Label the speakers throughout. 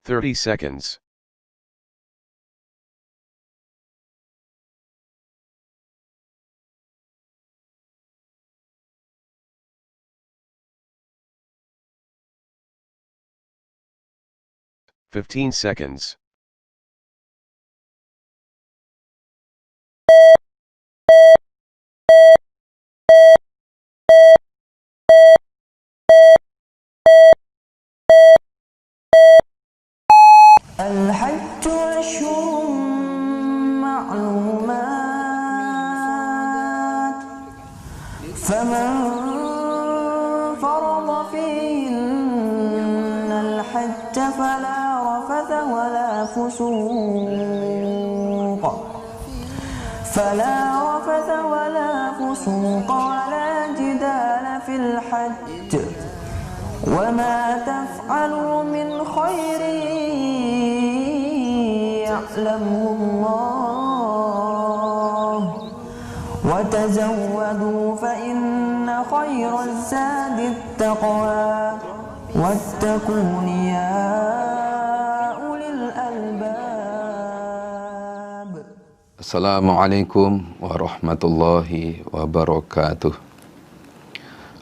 Speaker 1: 30 seconds. Fifteen seconds.
Speaker 2: الحج أشهر معلومات فمن فرض فيهن الحج فلا رفث ولا فسوق ولا جدال في الحج وما تفعلوا من خير يعلمه الله وتزودوا فإن خير الزاد التقوى واتقون يا أولي الألباب.
Speaker 3: Assalamualaikum warahmatullahi wabarakatuh.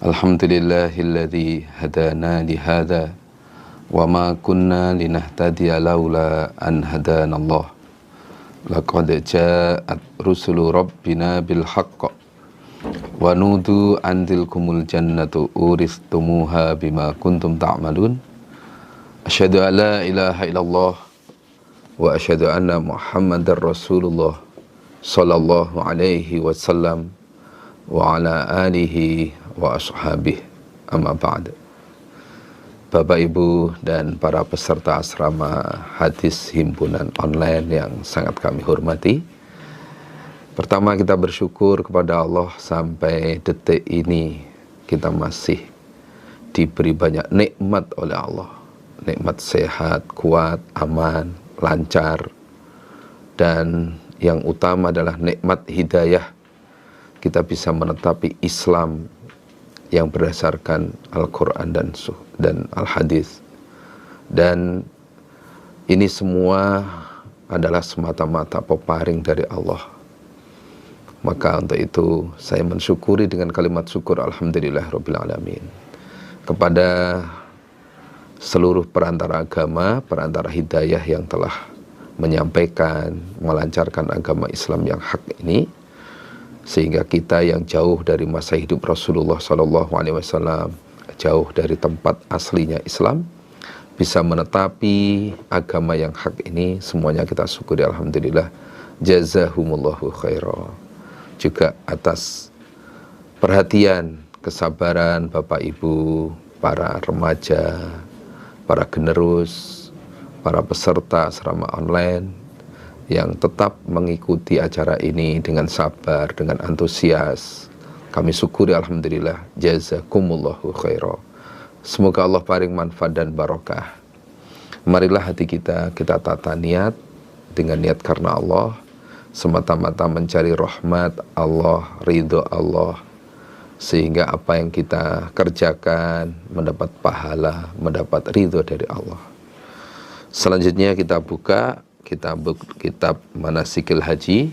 Speaker 3: Alhamdulillahilladzi hadana lihada wa ma kunna linahtadiya laula an hadanallah. Laqad ja'at rusulu rabbina bil haqq wa nudu anzilkumul jannatu uristumuha bima kuntum ta'malun. Asyhadu an la ilaha illallah wa asyhadu anna Muhammadar Rasulullah sallallahu alaihi wasallam wa ala alihi wa ashabih, amma ba'd. Bapak Ibu dan para peserta asrama hadis himpunan online yang sangat kami hormati, pertama kita bersyukur kepada Allah sampai detik ini kita masih diberi banyak nikmat oleh Allah. Nikmat sehat, kuat, aman, lancar, dan yang utama adalah nikmat hidayah. Kita bisa menetapi Islam yang berdasarkan Al-Quran dan Al-Hadis. Dan ini semua adalah semata-mata peparing dari Allah. Maka untuk itu saya mensyukuri dengan kalimat syukur Alhamdulillahirrabbilalamin kepada seluruh perantara agama, perantara hidayah yang telah menyampaikan, melancarkan agama Islam yang hak ini, sehingga kita yang jauh dari masa hidup Rasulullah SAW, jauh dari tempat aslinya Islam, bisa menetapi agama yang hak ini. Semuanya kita syukuri alhamdulillah. Jazahumullahu khairah. Juga atas perhatian, kesabaran Bapak Ibu, para remaja, para generus, para peserta asrama online yang tetap mengikuti acara ini dengan sabar, dengan antusias. Kami syukuri alhamdulillah. Jazakumullahu khairah. Semoga Allah paring manfaat dan barokah. Marilah hati kita tata niat dengan niat karena Allah, semata-mata mencari rahmat Allah, ridho Allah, sehingga apa yang kita kerjakan mendapat pahala, mendapat ridho dari Allah. Selanjutnya kita buka kitab Manasikil Haji,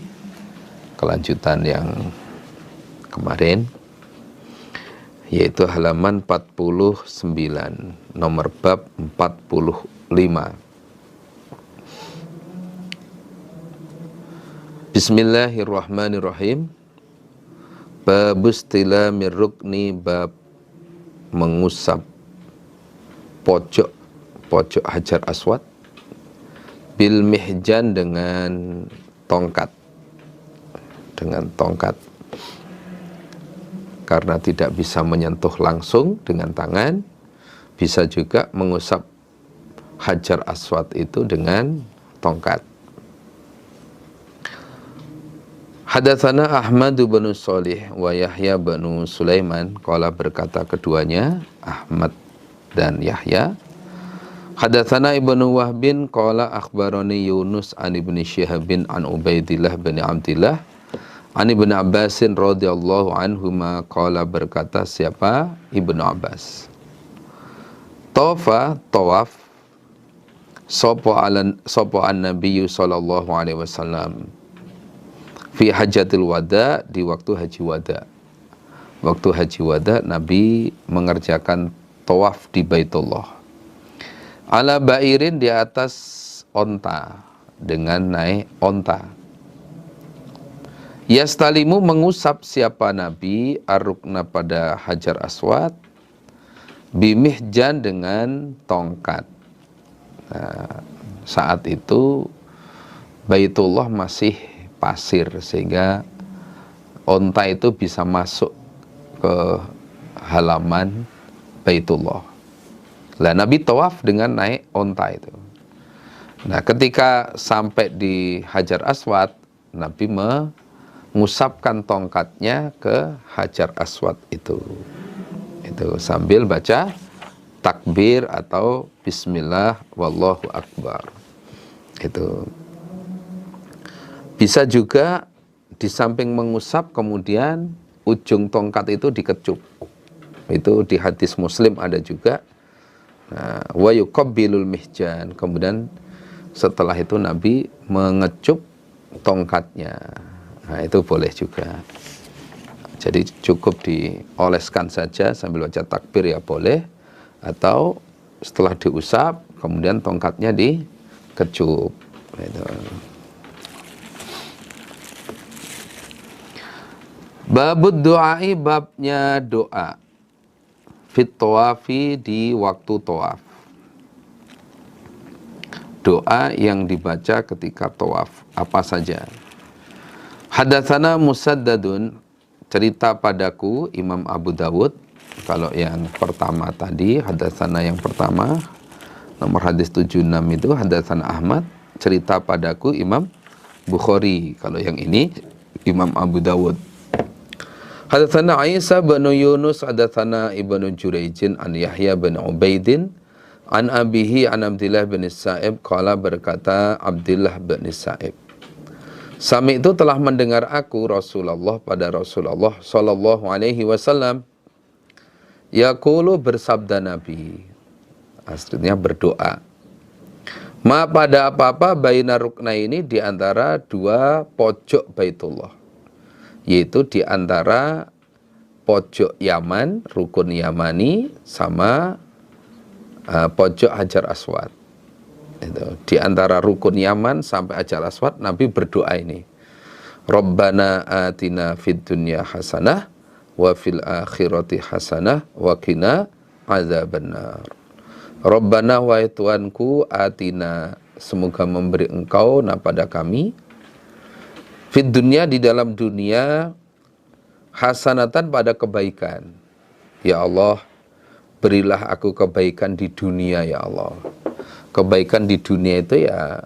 Speaker 3: kelanjutan yang kemarin, yaitu halaman 49, nomor bab 45. Bismillahirrahmanirrahim. Babustila mirrukni, bab mengusap pojok Hajar Aswad, bil mihjan dengan tongkat, karena tidak bisa menyentuh langsung dengan tangan, bisa juga mengusap Hajar Aswad itu dengan tongkat. Hadatsana Ahmad bin Shalih wa Yahya bin Sulaiman, qala berkata keduanya Ahmad dan Yahya, hadatsana Ibnu Wahbin qala akhbarani Yunus an Ibnu Syihab an Ubaidillah bin Abdillah an Ibnu Abbasin radhiyallahu anhuma qala berkata siapa? Ibnu Abbas. Tawaf Sopo an Nabi sallallahu alaihi wasallam fi hajatil wada, di waktu haji wada. Waktu haji wada Nabi mengerjakan tawaf di Baitullah. Ala bairin, di atas onta, dengan naik onta. Yastalimu, mengusap siapa Nabi ar-rukna, pada Hajar Aswad, bimihjan, dengan tongkat. Nah, saat itu Baitullah masih pasir, sehingga onta itu bisa masuk ke halaman Baitullah. Lah Nabi tawaf dengan naik onta itu. Nah, ketika sampai di Hajar Aswad, Nabi mengusapkan tongkatnya ke Hajar Aswad itu sambil baca takbir atau bismillah wallahu akbar. Itu bisa juga di samping mengusap, kemudian ujung tongkat itu dikecup. Itu di hadis Muslim ada juga. Nah, wa yuqabbilul mihjan, kemudian setelah itu Nabi mengecup tongkatnya. Nah, itu boleh juga. Jadi cukup dioleskan saja sambil baca takbir ya boleh, atau setelah diusap kemudian tongkatnya dikecup. Gitu. Babud doai, babnya doa. Fit tawafi, di waktu tawaf. Doa yang dibaca ketika tawaf, apa saja. Hadatsana Musaddadun, cerita padaku, Imam Abu Dawud. Kalau yang pertama tadi, hadatsana yang pertama, nomor hadis 76 itu hadatsana Ahmad, cerita padaku Imam Bukhari. Kalau yang ini Imam Abu Dawud. Hadatsana Isa bin Yunus, hadatsana Ibnu Jurayjin an Yahya bin Ubaidin an abihi an Abdullah bin Sa'ib, qala, berkata Abdullah bin Sa'ib, Sami itu telah mendengar aku Rasulullah, pada Rasulullah sallallahu alaihi wasallam, yaqulu, bersabda Nabi, aslinya berdoa, ma, pada apa-apa, baina rukna, ini di antara dua pojok Baitullah, yaitu di antara pojok Yaman, rukun Yamani, sama pojok Hajar Aswad. Itu di antara rukun Yaman sampai Hajar Aswad, Nabi berdoa ini, Rabbana atina fid dunya hasanah wa fil akhirati hasanah wa qina adzabannar. Rabbana, wahai Tuhanku, atina, semoga memberi Engkau, nah pada kami, fid dunya, di dalam dunia, hasanatan, pada kebaikan. Ya Allah, berilah aku kebaikan di dunia, ya Allah. Kebaikan di dunia itu ya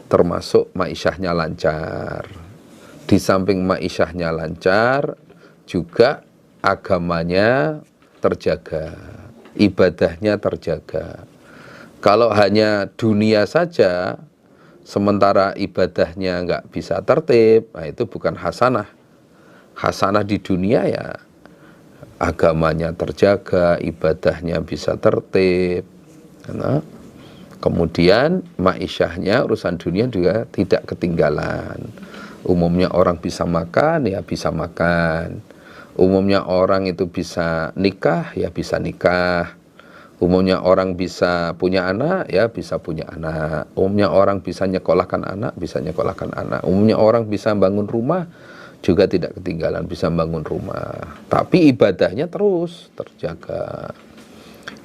Speaker 3: termasuk ma'isyahnya lancar. Di samping ma'isyahnya lancar, juga agamanya terjaga, ibadahnya terjaga. Kalau hanya dunia saja, sementara ibadahnya nggak bisa tertib, nah itu bukan hasanah. Hasanah di dunia ya agamanya terjaga, ibadahnya bisa tertib. Nah, kemudian ma'isyahnya, urusan dunia juga tidak ketinggalan. Umumnya orang bisa makan, ya bisa makan. Umumnya orang itu bisa nikah, ya bisa nikah. Umumnya orang bisa punya anak, ya bisa punya anak. Umumnya orang bisa nyekolahkan anak, bisa nyekolahkan anak. Umumnya orang bisa bangun rumah, juga tidak ketinggalan, bisa bangun rumah. Tapi ibadahnya terus terjaga.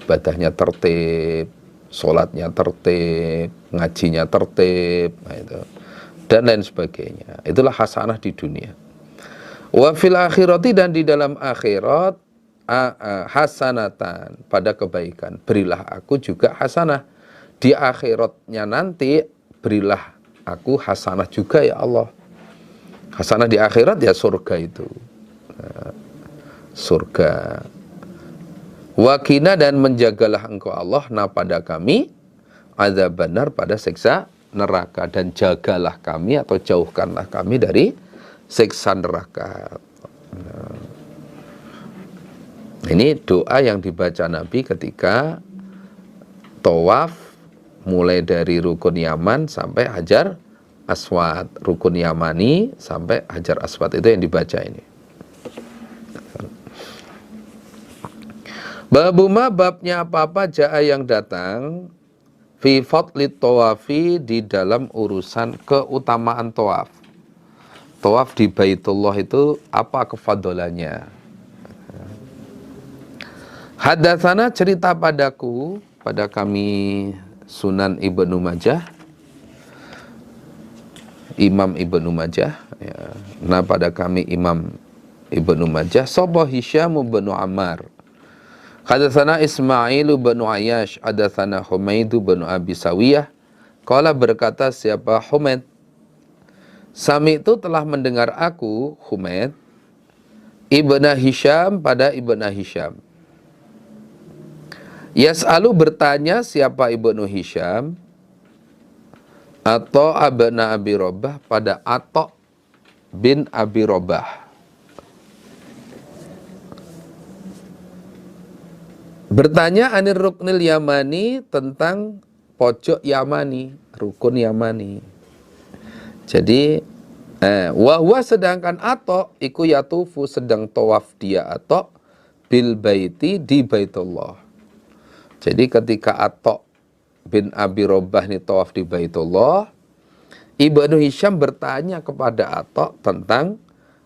Speaker 3: Ibadahnya tertib, sholatnya tertib, ngajinya tertib, nah itu, dan lain sebagainya. Itulah hasanah di dunia. Wa fil akhirati, dan di dalam akhirat, hasanatan, pada kebaikan. Berilah aku juga hasanah. Di akhiratnya nanti, berilah aku hasanah juga, ya Allah. Hasanah di akhirat ya surga itu. Surga. Wakina, dan menjagalah Engkau Allah, nah pada kami, adzabannar, pada siksa neraka, dan jagalah kami atau jauhkanlah kami dari siksa neraka. Ini doa yang dibaca Nabi ketika tawaf mulai dari rukun Yaman sampai Hajar Aswad, rukun Yamani sampai Hajar Aswad, itu yang dibaca ini. Babuma, babnya apa-apa jaa yang datang fi fadli tawafi, di dalam urusan keutamaan tawaf. Tawaf di Baitullah itu apa kefadolannya? Hadatsana, cerita padaku, pada kami Sunan Ibnu Majah, Imam Ibnu Majah, ya. Nah pada kami Imam Ibnu Majah, sapa Hisyam bin Ammar, hadatsana Ismail bin Ayyash, hadatsana Humaid bin Abi Sawiyah, qala berkata siapa Humaid, Sami itu telah mendengar aku, Humaid, Ibnu Hisyam pada Ibnu Hisyam. Yas'alu, bertanya siapa Ibnu Hisyam, atau abna Abi Robah pada Atok bin Abi Robah. Bertanya anir ruknil Yamani, tentang pojok Yamani, rukun Yamani. Jadi wahwa, sedangkan Atok iku yatufu, sedang tawaf dia Atok bil baiti, di Baitullah. Jadi ketika Atok bin Abi Robah ini tawaf di Baitullah, Ibnu Hisyam bertanya kepada Atok tentang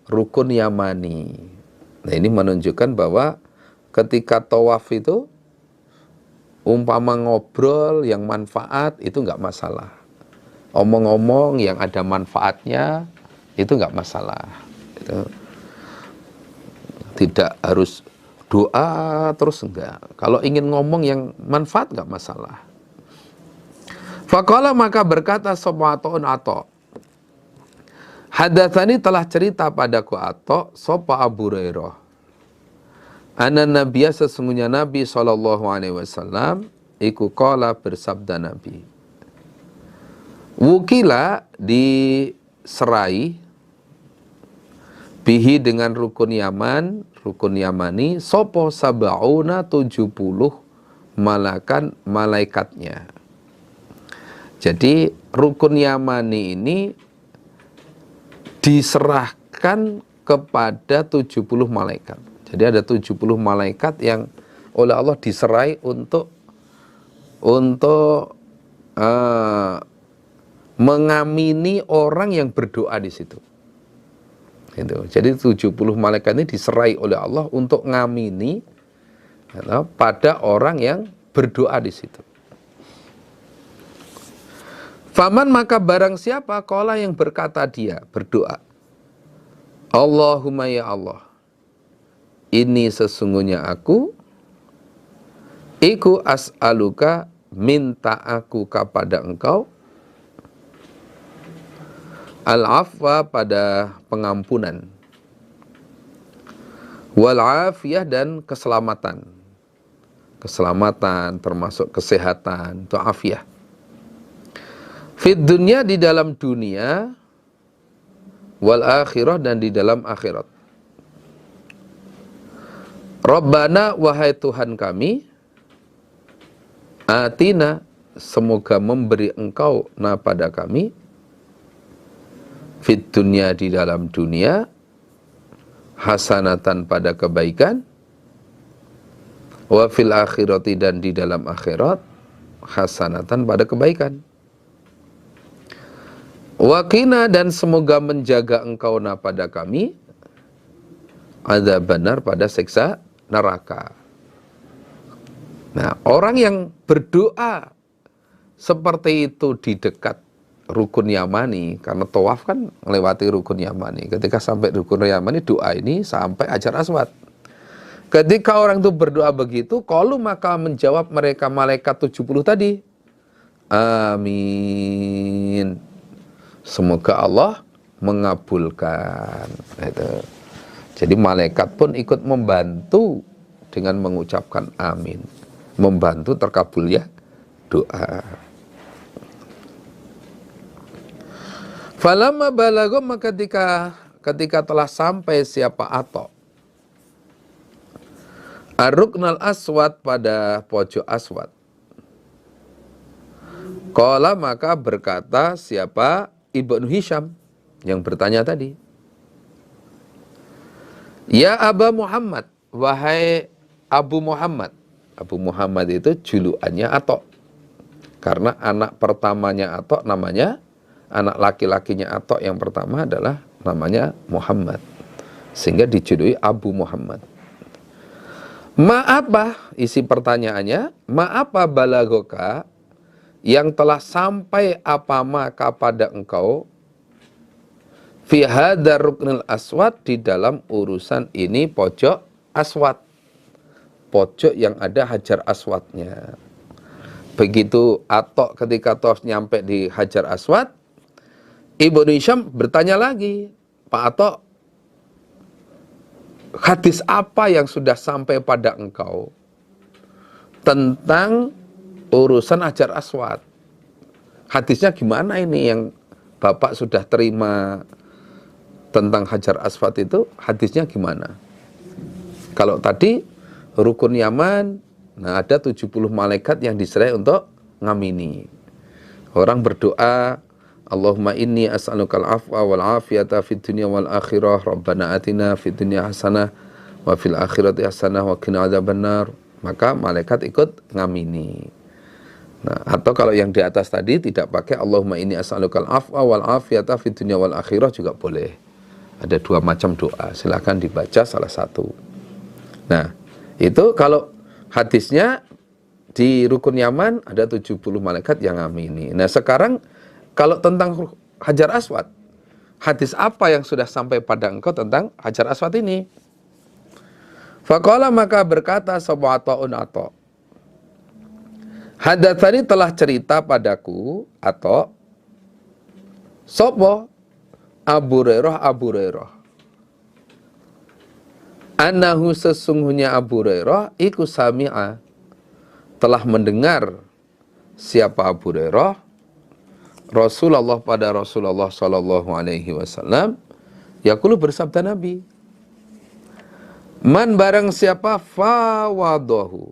Speaker 3: rukun Yamani. Nah ini menunjukkan bahwa ketika tawaf itu umpama ngobrol yang manfaat itu nggak masalah. Omong-omong yang ada manfaatnya itu nggak masalah. Itu tidak harus doa terus, enggak. Kalau ingin ngomong yang manfaat nggak masalah. Faqala, maka berkata sapa Ata'un Ata', hadatsani, telah cerita padaku Ata' sapa Abu Hurairah, anna Nabiya, sesungguhnya Nabi sallallahu alaihi wasallam iku qala, bersabda Nabi, wukila, diserai, bihi, dengan rukun Yaman, rukun Yamani, sapa sab'una, 70 malakan malaikatnya. Jadi rukun Yamani ini diserahkan kepada 70 malaikat. Jadi ada 70 malaikat yang oleh Allah diserai untuk mengamini orang yang berdoa di situ. Gitu. Jadi 70 malaikat ini diserai oleh Allah untuk ngamini pada orang yang berdoa di situ. Faman, maka barang siapa, qala, yang berkata dia, berdoa, Allahumma ya Allah, ini sesungguhnya aku, iku as'aluka, minta aku kepada engkau, al-afwa, pada pengampunan, wal-afiyah, dan keselamatan. Keselamatan termasuk kesehatan, itu afiyah. Fid dunya, di dalam dunia, wal akhirah, dan di dalam akhirat. Rabbana, wahai Tuhan kami, atina, semoga memberi engkau na pada kami, fid dunya, di dalam dunia, hasanatan, pada kebaikan, wa fil akhirati, dan di dalam akhirat, hasanatan, pada kebaikan. Wakina, dan semoga menjaga engkau na pada kami, ada benar pada siksa neraka. Nah, orang yang berdoa seperti itu di dekat rukun Yamani, karena tawaf kan melewati rukun Yamani. Ketika sampai rukun Yamani, doa ini sampai Hajar Aswad. Ketika orang itu berdoa begitu, qalu, maka menjawab mereka malaikat 70 tadi, amin. Semoga Allah mengabulkan. Itu. Jadi malaikat pun ikut membantu dengan mengucapkan amin, membantu terkabulnya doa. Falamma balagha, maka ketika telah sampai siapa Atok ar-ruknal aswad, pada pojok aswad, Qala maka berkata siapa? Ibnu Hisham yang bertanya tadi. Ya Aba Muhammad, wahai Abu Muhammad. Abu Muhammad itu julukannya Atok. Karena anak pertamanya Atok namanya, anak laki-lakinya Atok yang pertama adalah namanya Muhammad. Sehingga dijuluki Abu Muhammad. Ma'apa, isi pertanyaannya, ma'apa balagoka yang telah sampai apa maka pada engkau fi hadar ruknil aswad, di dalam urusan ini pojok aswad, pojok yang ada hajar aswadnya. Begitu Atok ketika Tos nyampe di hajar aswad, Ibnu Hisham bertanya lagi, Pak Atok, hadis apa yang sudah sampai pada engkau tentang urusan hajar aswad? Hadisnya gimana ini yang Bapak sudah terima tentang hajar aswad itu, hadisnya gimana? Kalau tadi rukun Yaman, nah ada 70 malaikat yang diserai untuk ngamini. Orang berdoa, Allahumma inni as'alukal afwa wal afiyata fid dunya wal akhirah, Rabbana atina fid dunya hasanah wa fil akhirati hasanah wa qina adzabannar. Maka malaikat ikut ngamini. Nah, atau kalau yang di atas tadi tidak pakai Allahumma inni as'alukal afwa wal afiyata fid dunya wal akhirah juga boleh. Ada dua macam doa, silakan dibaca salah satu. Nah, itu kalau hadisnya di rukun Yaman ada 70 malaikat yang ngamini. Nah, sekarang kalau tentang hajar aswad, hadis apa yang sudah sampai pada engkau tentang hajar aswad ini? Faqala maka berkata sapa Ata'un Ata', hadatsani telah cerita padaku atau sapa Abu Hurairah annahu sesungguhnya Abu Hurairah iku sami'a, telah mendengar siapa Abu Hurairah Rasulullah pada Rasulullah sallallahu alaihi wasallam yaqulu, bersabda Nabi, man barang siapa fawadahu,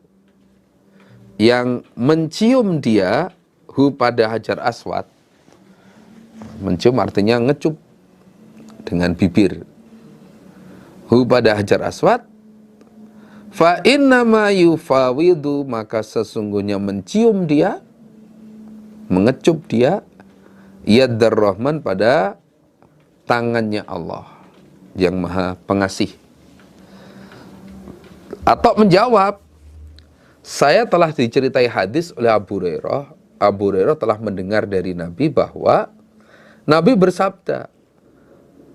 Speaker 3: yang mencium dia hu pada hajar aswad. Mencium artinya ngecup dengan bibir. Hu pada hajar aswad, fa innama yufawidu, maka sesungguhnya mencium dia, mengecup dia, yaddar rahman, pada tangannya Allah yang maha pengasih. Atau menjawab, saya telah diceritai hadis oleh Abu Hurairah. Abu Hurairah telah mendengar dari Nabi bahwa Nabi bersabda,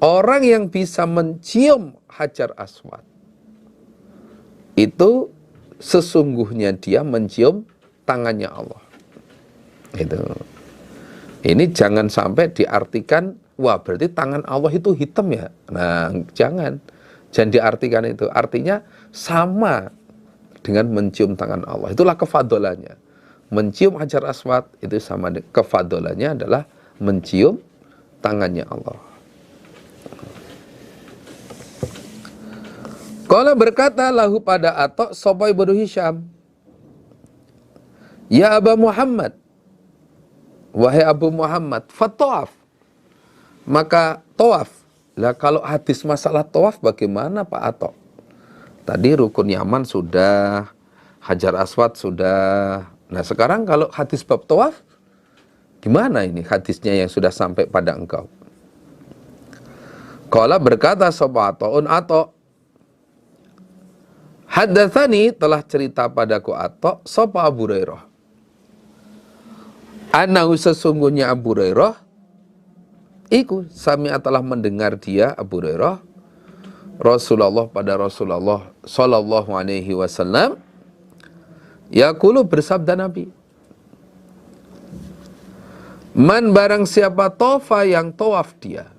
Speaker 3: orang yang bisa mencium hajar aswad itu sesungguhnya dia mencium tangannya Allah. Itu. Ini jangan sampai diartikan, wah berarti tangan Allah itu hitam ya. Nah, jangan diartikan itu. Artinya sama dengan mencium tangan Allah. Itulah kefadolannya. Mencium hajar aswad itu sama, kefadolannya adalah mencium tangannya Allah. Qala berkata lahu pada Atok sapa Ibnu Hisham, ya Aba Muhammad, wahai Abu Muhammad, fatawaf, maka tawaf. Lah kalau hadis masalah tawaf bagaimana Pak Atok? Tadi rukun Yaman sudah, hajar aswad sudah. Nah sekarang kalau hadis bab tawaf, gimana ini hadisnya yang sudah sampai pada engkau? Qala berkata sapa Ata'un Ata', hadatsani telah cerita padaku Ata' sapa Abu Hurairah, annahu sesungguhnya Abu Hurairah iku sami'a telah mendengar dia Abu Hurairah Rasulullah pada Rasulullah sallallahu alaihi wasallam yaqulu, bersabda Nabi, man barang siapa tofa yang tawaf dia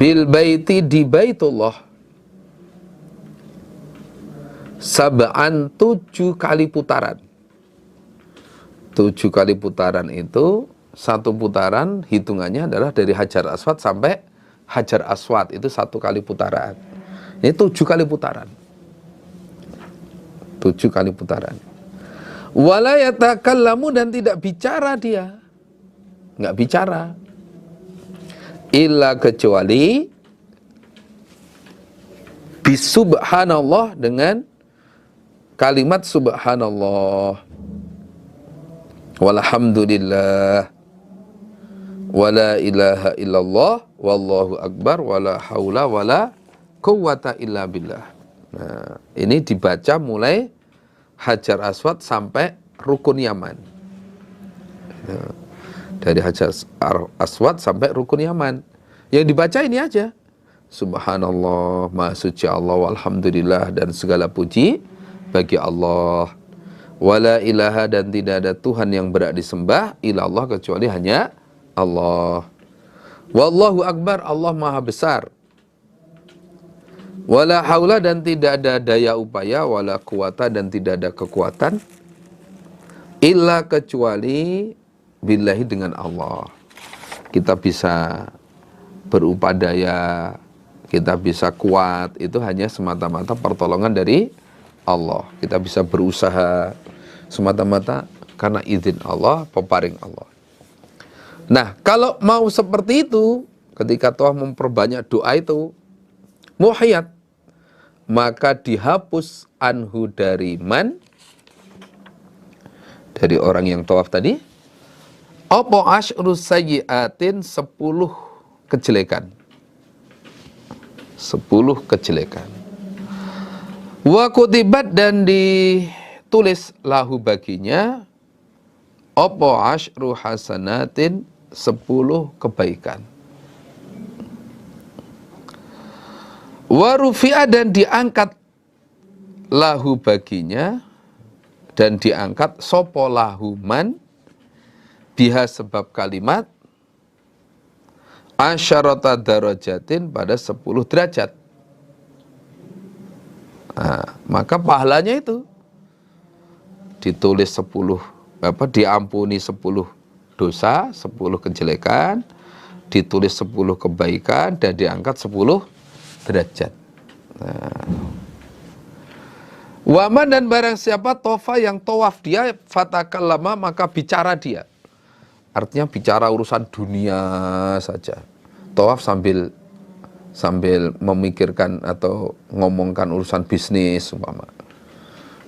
Speaker 3: bil baiti di Baitullah sab'an 7 kali putaran. 7 kali putaran itu, satu putaran hitungannya adalah dari hajar aswad sampai hajar aswad itu 1 kali putaran. Ini 7 kali putaran. 7 kali putaran. Wala yatakallamu, dan tidak bicara dia. Enggak bicara. Illa kecuali bisubhanallah, dengan kalimat subhanallah, walhamdulillah, wala ilaha illallah, wallahu akbar, wala haula wala quwwata illa billah. Nah, ini dibaca mulai Hajar Aswad sampai Rukun Yaman. Nah, dari Hajar Aswad sampai Rukun Yaman. Yang dibaca ini aja. Subhanallah, Maha Suci Allah, walhamdulillah, dan segala puji bagi Allah. Wala ilaha, dan tidak ada Tuhan yang berhak disembah illallah, kecuali hanya Allah. Wallahu akbar, Allah maha besar. Wala haula, dan tidak ada daya upaya, wala quwata, dan tidak ada kekuatan, illa kecuali billahi, dengan Allah. Kita bisa berupadaya, kita bisa kuat, itu hanya semata-mata pertolongan dari Allah. Kita bisa berusaha semata-mata karena izin Allah, peparing Allah. Nah, kalau mau seperti itu, ketika tawaf memperbanyak doa itu, muhiyat, maka dihapus anhu, dari man, dari orang yang tawaf tadi, apa asyru sayyiatin, 10 kejelekan. 10 kejelekan. Wa kutibat, dan ditulis lahu baginya, apa asyru hasanatin, 10 kebaikan. Wa rufi'a, dan diangkat lahu baginya, dan diangkat sopo lahu man, biha sebab kalimat, asyarata darajatin, pada 10 derajat. Nah, maka pahalanya itu ditulis 10, diampuni 10 dosa, 10 kejelekan, ditulis 10 kebaikan, dan diangkat 10 derajat. Nah. Waman, dan barang siapa tofa, yang tawaf dia, fatakallama, maka bicara dia. Artinya bicara urusan dunia saja. Tawaf sambil memikirkan atau ngomongkan urusan bisnis, umpama,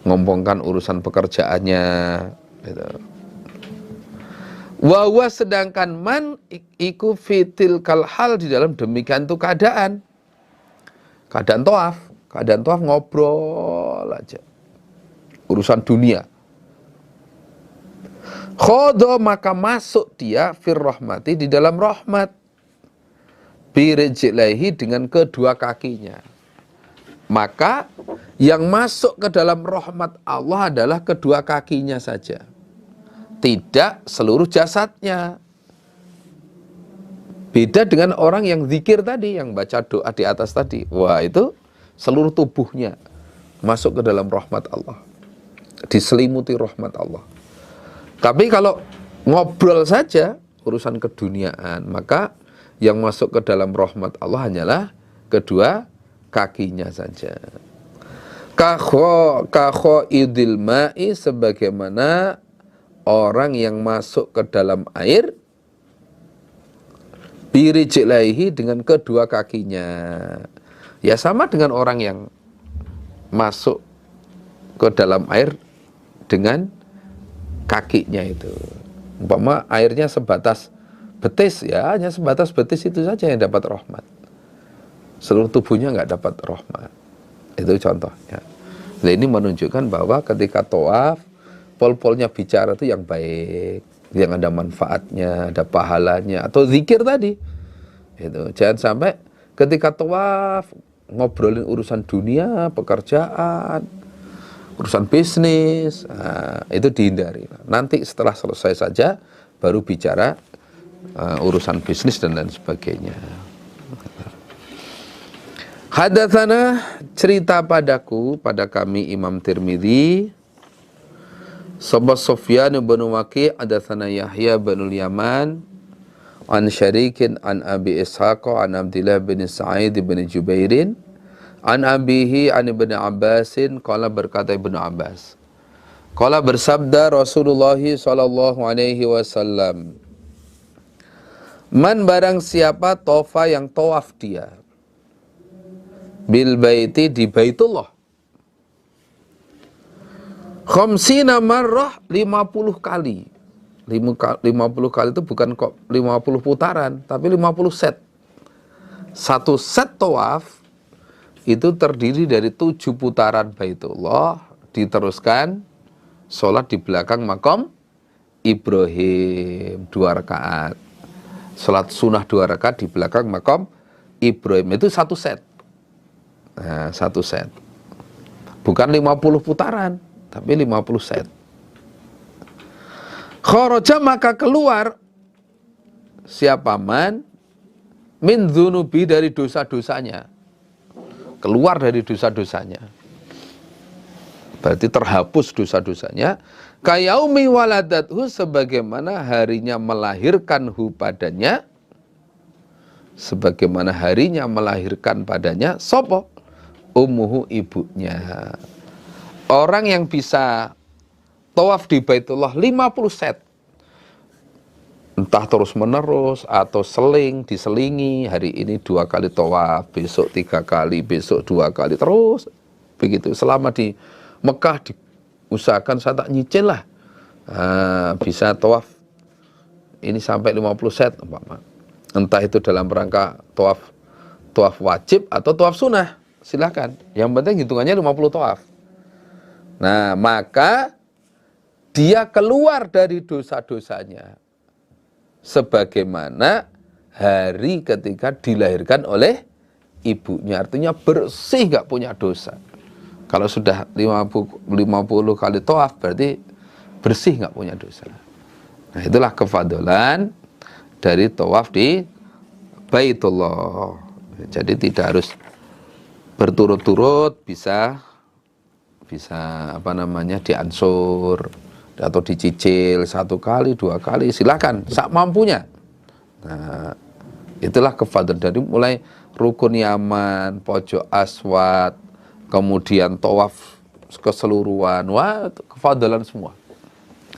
Speaker 3: ngomongkan urusan pekerjaannya, gitu. Wa sedangkan man iku fitil kalhal, di dalam demikian itu keadaan tawaf ngobrol aja urusan dunia. Khodo, maka masuk dia fir rahmati, di dalam rahmat, birijlaihi, dengan kedua kakinya. Maka yang masuk ke dalam rahmat Allah adalah kedua kakinya saja, tidak seluruh jasadnya. Beda dengan orang yang zikir tadi, yang baca doa di atas tadi. Wah, itu seluruh tubuhnya masuk ke dalam rahmat Allah, diselimuti rahmat Allah. Tapi kalau ngobrol saja urusan keduniaan, maka yang masuk ke dalam rahmat Allah hanyalah kedua kakinya saja. Kakho idil ma'i, sebagaimana orang yang masuk ke dalam air, birijlaihi, dengan kedua kakinya. Ya, sama dengan orang yang masuk ke dalam air dengan kakinya itu. Umpama airnya sebatas betis, ya hanya sebatas betis itu saja yang dapat rahmat. Seluruh tubuhnya nggak dapat rahmat. Itu contohnya. Nah, ini menunjukkan bahwa ketika tawaf, pol-polnya bicara itu yang baik, yang ada manfaatnya, ada pahalanya, atau zikir tadi. Itu jangan sampai ketika tawaf ngobrolin urusan dunia, pekerjaan, urusan bisnis, nah, itu dihindari. Nanti setelah selesai saja baru bicara urusan bisnis dan lain sebagainya. Hadatsana, cerita padaku, pada kami Imam Tirmidzi, Sobat Sufyan bin Waqi', hadatsana Yahya bin Yaman, an Syarikin, an Abi Ishaq, an Abdullah bin Sa'id bin Jubairin, an abihi, an Ibn Abbasin, qala, berkata Ibnu Abbas, Qala bersabda Rasulullah sallallahu alaihi wasallam, man barang siapa tofa yang tawaf dia bil baiti di Baitullah khamsina marrah 50 kali. 50 kali itu bukan kok 50 putaran, tapi 50 set. Satu set tawaf itu terdiri dari 7 putaran Baitullah, diteruskan sholat di belakang makam Ibrahim 2 rakaat. Sholat sunnah 2 rakaat di belakang makam Ibrahim, itu satu set. Nah, satu set. Bukan 50 putaran, tapi 50 set. Kharaja maka keluar siapa man min dzunubi dari dosa-dosanya. Keluar dari dosa-dosanya. Berarti terhapus dosa-dosanya. Kayaumi waladathu, sebagaimana harinya melahirkan hu padanya, sebagaimana harinya melahirkan padanya, sopo ummuhu ibunya. Orang yang bisa tawaf di Baitullah 50 set, entah terus menerus atau diselingi, hari ini 2 kali tawaf, besok 3 kali, besok 2 kali, terus begitu selama di Mekah. Usahakan saya tak nyicil lah, bisa tawaf ini sampai 50 set, entah itu dalam rangka tawaf wajib atau tawaf sunnah, silahkan, yang penting hitungannya 50 tawaf. Nah, maka dia keluar dari dosa-dosanya sebagaimana hari ketika dilahirkan oleh ibunya, artinya bersih, gak punya dosa. Kalau sudah 50 kali tawaf berarti bersih, nggak punya dosa. Nah, itulah kefadolan dari tawaf di Baitullah. Jadi tidak harus berturut-turut, bisa diansur atau dicicil 1 kali, 2 kali, silakan sak mampunya. Nah, itulah kefadolan dari mulai rukun Yaman, pojok Aswad, kemudian tawaf keseluruhan, wah, kefadolan semua.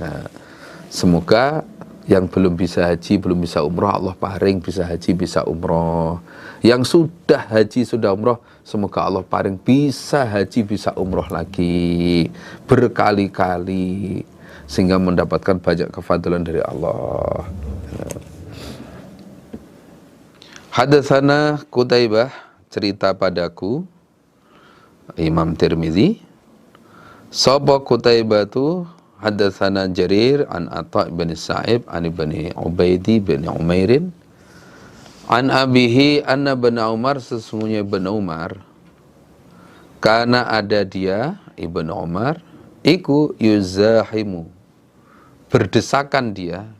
Speaker 3: Nah, semoga yang belum bisa haji, belum bisa umroh, Allah paring bisa haji, bisa umroh. Yang sudah haji, sudah umroh, semoga Allah paring bisa haji, bisa umroh lagi berkali-kali, sehingga mendapatkan banyak kefadolan dari Allah. Hadatsana Qutaibah, cerita padaku Imam Tirmizi, sapa Qutaibah tu hadatsana Jarir an Atha bin Sa'ib an ibni Ubaidi bin Umairin an abihi anna bin Umar, sesungguhnya bin Umar, karena ada dia Ibnu Umar iku yuzahimu, berdesakan dia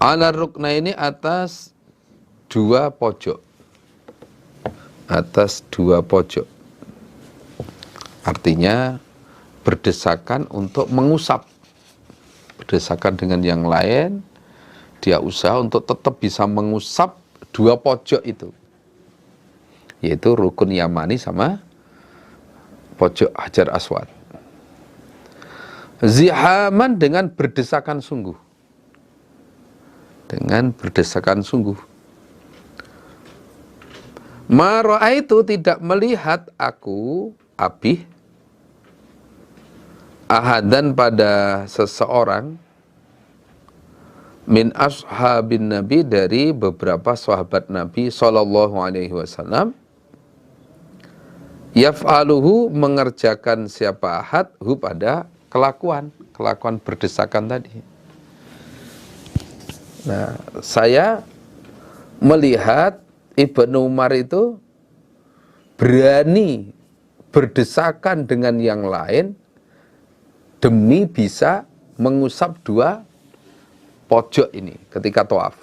Speaker 3: ala rukna ini atas 2 pojok, atas 2 pojok. Artinya berdesakan untuk mengusap, berdesakan dengan yang lain, dia usaha untuk tetap bisa mengusap 2 pojok itu, yaitu rukun Yamani sama pojok Hajar Aswad. Zihaman, dengan berdesakan sungguh, dengan berdesakan sungguh. Mara'aitu, tidak melihat aku, Abi, ahadan pada seseorang, min ashabin Nabi, dari beberapa sahabat Nabi sallallahu alaihi wasallam, yaf'aluhu, mengerjakan siapa ahad hu pada kelakuan berdesakan tadi. Nah, saya melihat Ibnu Umar itu berani berdesakan dengan yang lain demi bisa mengusap 2 pojok ini ketika tawaf,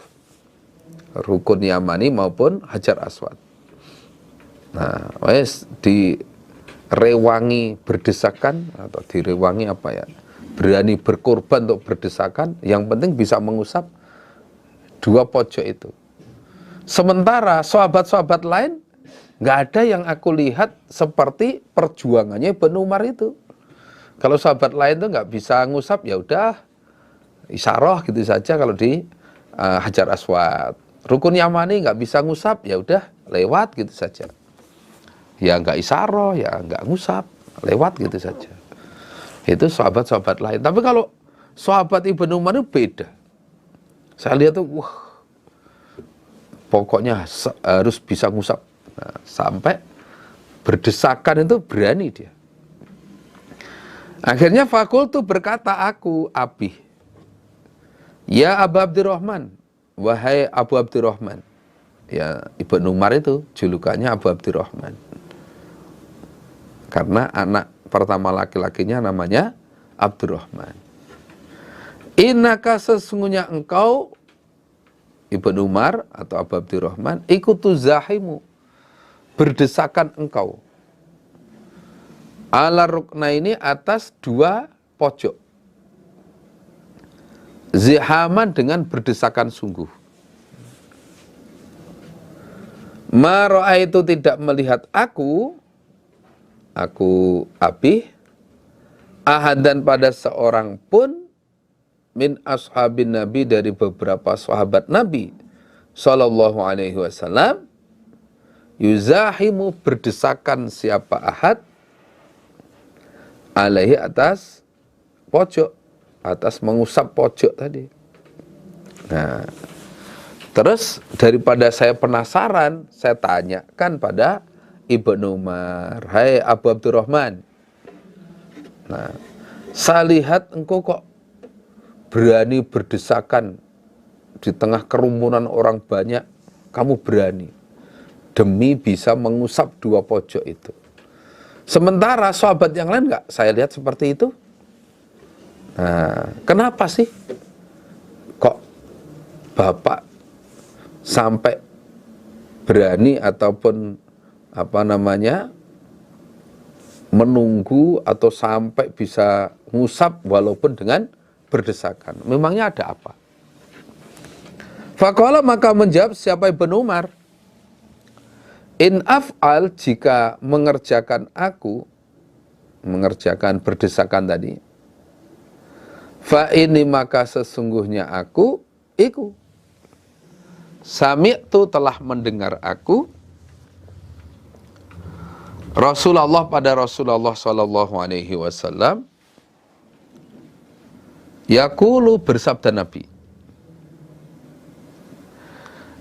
Speaker 3: rukun Yamani maupun Hajar Aswad. Nah, wes direwangi berdesakan, atau direwangi apa ya, berani berkorban untuk berdesakan, yang penting bisa mengusap 2 pojok itu. Sementara sahabat-sahabat lain nggak ada yang aku lihat seperti perjuangannya Ibnu Umar itu. Kalau sahabat lain tuh nggak bisa ngusap, ya udah isyarah gitu saja kalau di Hajar Aswad. Rukun Yamani nggak bisa ngusap, ya udah lewat gitu saja. Ya nggak isyarah, ya nggak ngusap, lewat gitu saja. Itu sahabat-sahabat lain. Tapi kalau sahabat Ibnu Umar itu beda. Saya lihat tuh, wah, pokoknya harus bisa ngusap. Nah, sampai berdesakan itu berani dia. Akhirnya fakultu berkata aku, Abi, ya Abu Abdurrahman, wahai Abu Abdurrahman. Ya, Ibnu Umar itu julukannya Abu Abdurrahman. Karena anak pertama laki-lakinya namanya Abdurrahman. Innaka sesungguhnya engkau, Ibnu Umar atau Abu Abdurrahman, ikutu zahimu, berdesakan engkau. Ala rukna ini atas dua pojok. Zihaman dengan berdesakan sungguh. Ma ra'aitu tidak melihat aku Abi, ahadan pada seorang pun min ashabin Nabi dari beberapa sahabat Nabi sallallahu alaihi wasallam yuzahimu berdesakan siapa ahad alaihi atas pojok, atas mengusap pojok tadi. Nah, terus daripada saya penasaran, saya tanyakan pada Ibnu Umar, hai Abu Abdurrahman. Nah, saya lihat engkau kok berani berdesakan di tengah kerumunan orang banyak, kamu berani demi bisa mengusap dua pojok itu. Sementara sahabat yang lain enggak saya lihat seperti itu. Nah, kenapa sih kok Bapak sampai berani ataupun menunggu atau sampai bisa ngusap walaupun dengan berdesakan? Memangnya ada apa? Faqala, maka menjawab siapa Ibnu Umar, in af'al, jika mengerjakan berdesakan tadi, fa ini maka sesungguhnya aku iku sami'tu telah mendengar aku Rasulullah pada Rasulullah sallallahu alaihi wasallam yaqulu, bersabda Nabi,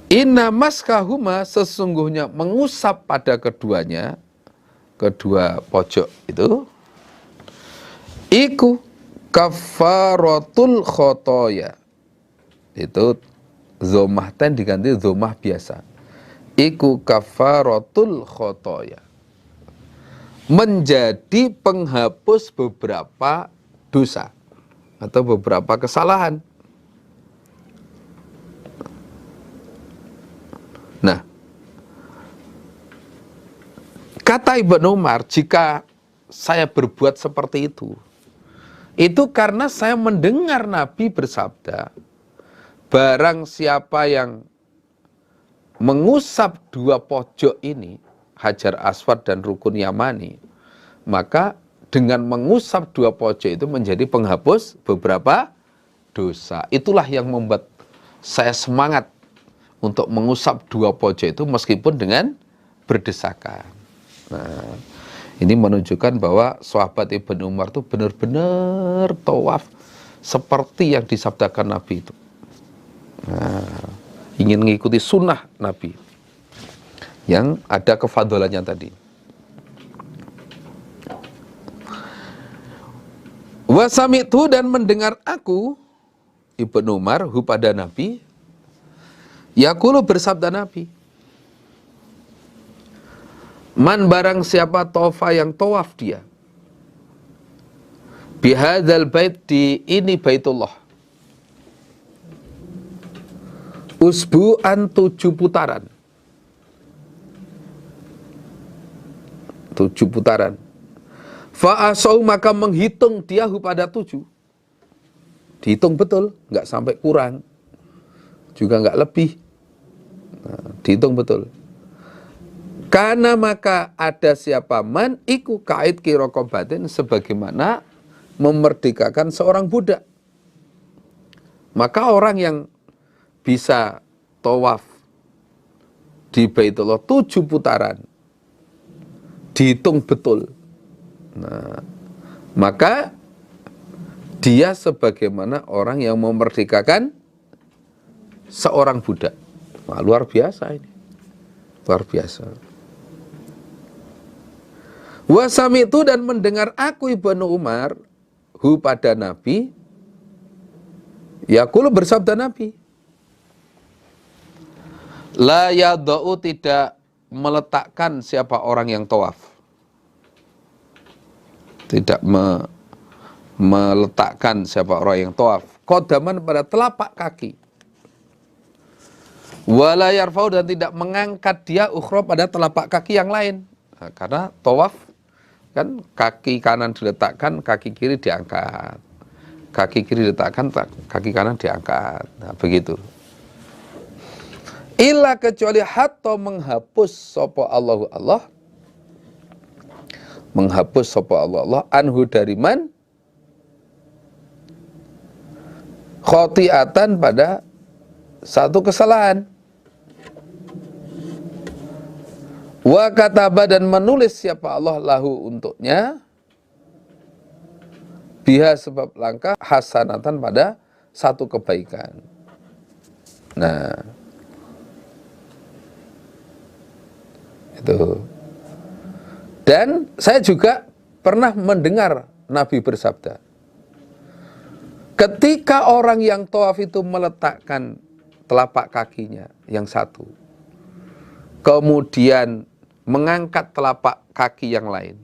Speaker 3: inna maskahuma, sesungguhnya mengusap pada keduanya, kedua pojok itu, iku kafaratul khotoya. Itu zomah ten diganti zomah biasa. Iku kafaratul khotoya, menjadi penghapus beberapa dosa atau beberapa kesalahan. Nah, kata Ibnu Umar, jika saya berbuat seperti itu karena saya mendengar Nabi bersabda, barang siapa yang mengusap dua pojok ini, Hajar Aswad dan Rukun Yamani, maka dengan mengusap dua pojok itu menjadi penghapus beberapa dosa. Itulah yang membuat saya semangat untuk mengusap dua pojok itu meskipun dengan berdesakan. Nah, ini menunjukkan bahwa sahabat Ibnu Umar itu benar-benar tawaf seperti yang disabdakan Nabi itu. Nah, ingin mengikuti sunnah Nabi yang ada kefadolannya tadi. Wasami'tu, dan mendengar aku Ibnu Umar hu pada Nabi, yaqulu, bersabda Nabi, man barang siapa tofa yang tawaf dia bihadzal bait, di ini Baitullah, usbu'an 7 putaran, 7 putaran, fa'asau, maka menghitung dia pada 7, dihitung betul, nggak sampai kurang juga nggak lebih. Nah, dihitung betul. Karena maka ada siapa man iku kait kirokobatin, sebagaimana memerdekakan seorang budak. Maka orang yang bisa tawaf di Baitullah 7 putaran, dihitung betul. Nah, maka dia sebagaimana orang yang memerdekakan seorang budak. Wah, luar biasa ini. Luar biasa. Wasamitu, dan mendengar aku Ibnu Umar hu pada Nabi, yaqulu, bersabda Nabi, la yadau, tidak meletakkan siapa orang yang tawaf, tidak meletakkan siapa orang yang tawaf qadaman pada telapak kaki, wala yarfau, dan tidak mengangkat dia ukhra pada telapak kaki yang lain. Nah, karena tawaf kan kaki kanan diletakkan, kaki kiri diangkat, kaki kiri diletakkan, kaki kanan diangkat. Nah, begitu. Illa, kecuali hatta menghapus sapa Allahu Allah, menghapus sapa Allah anhu dari man, khotiatan pada satu kesalahan, wa kataba, dan menulis siapa Allah lahu untuknya, biha sebab langkah, hasanatan pada satu kebaikan. Nah, itu. Dan saya juga pernah mendengar Nabi bersabda, ketika orang yang tawaf itu meletakkan telapak kakinya yang satu, kemudian mengangkat telapak kaki yang lain,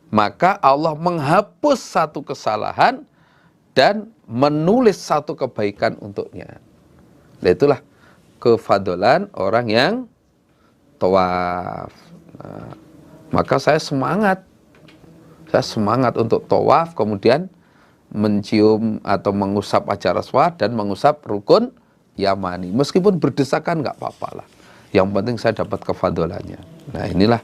Speaker 3: maka Allah menghapus satu kesalahan dan menulis satu kebaikan untuknya. Nah, itulah kefadolan orang yang tawaf. Nah, maka saya semangat untuk tawaf, kemudian mencium atau mengusap Hajar Aswad dan mengusap rukun Yamani. Meskipun berdesakan nggak apa-apa lah. Yang penting saya dapat kefadolannya. Nah, inilah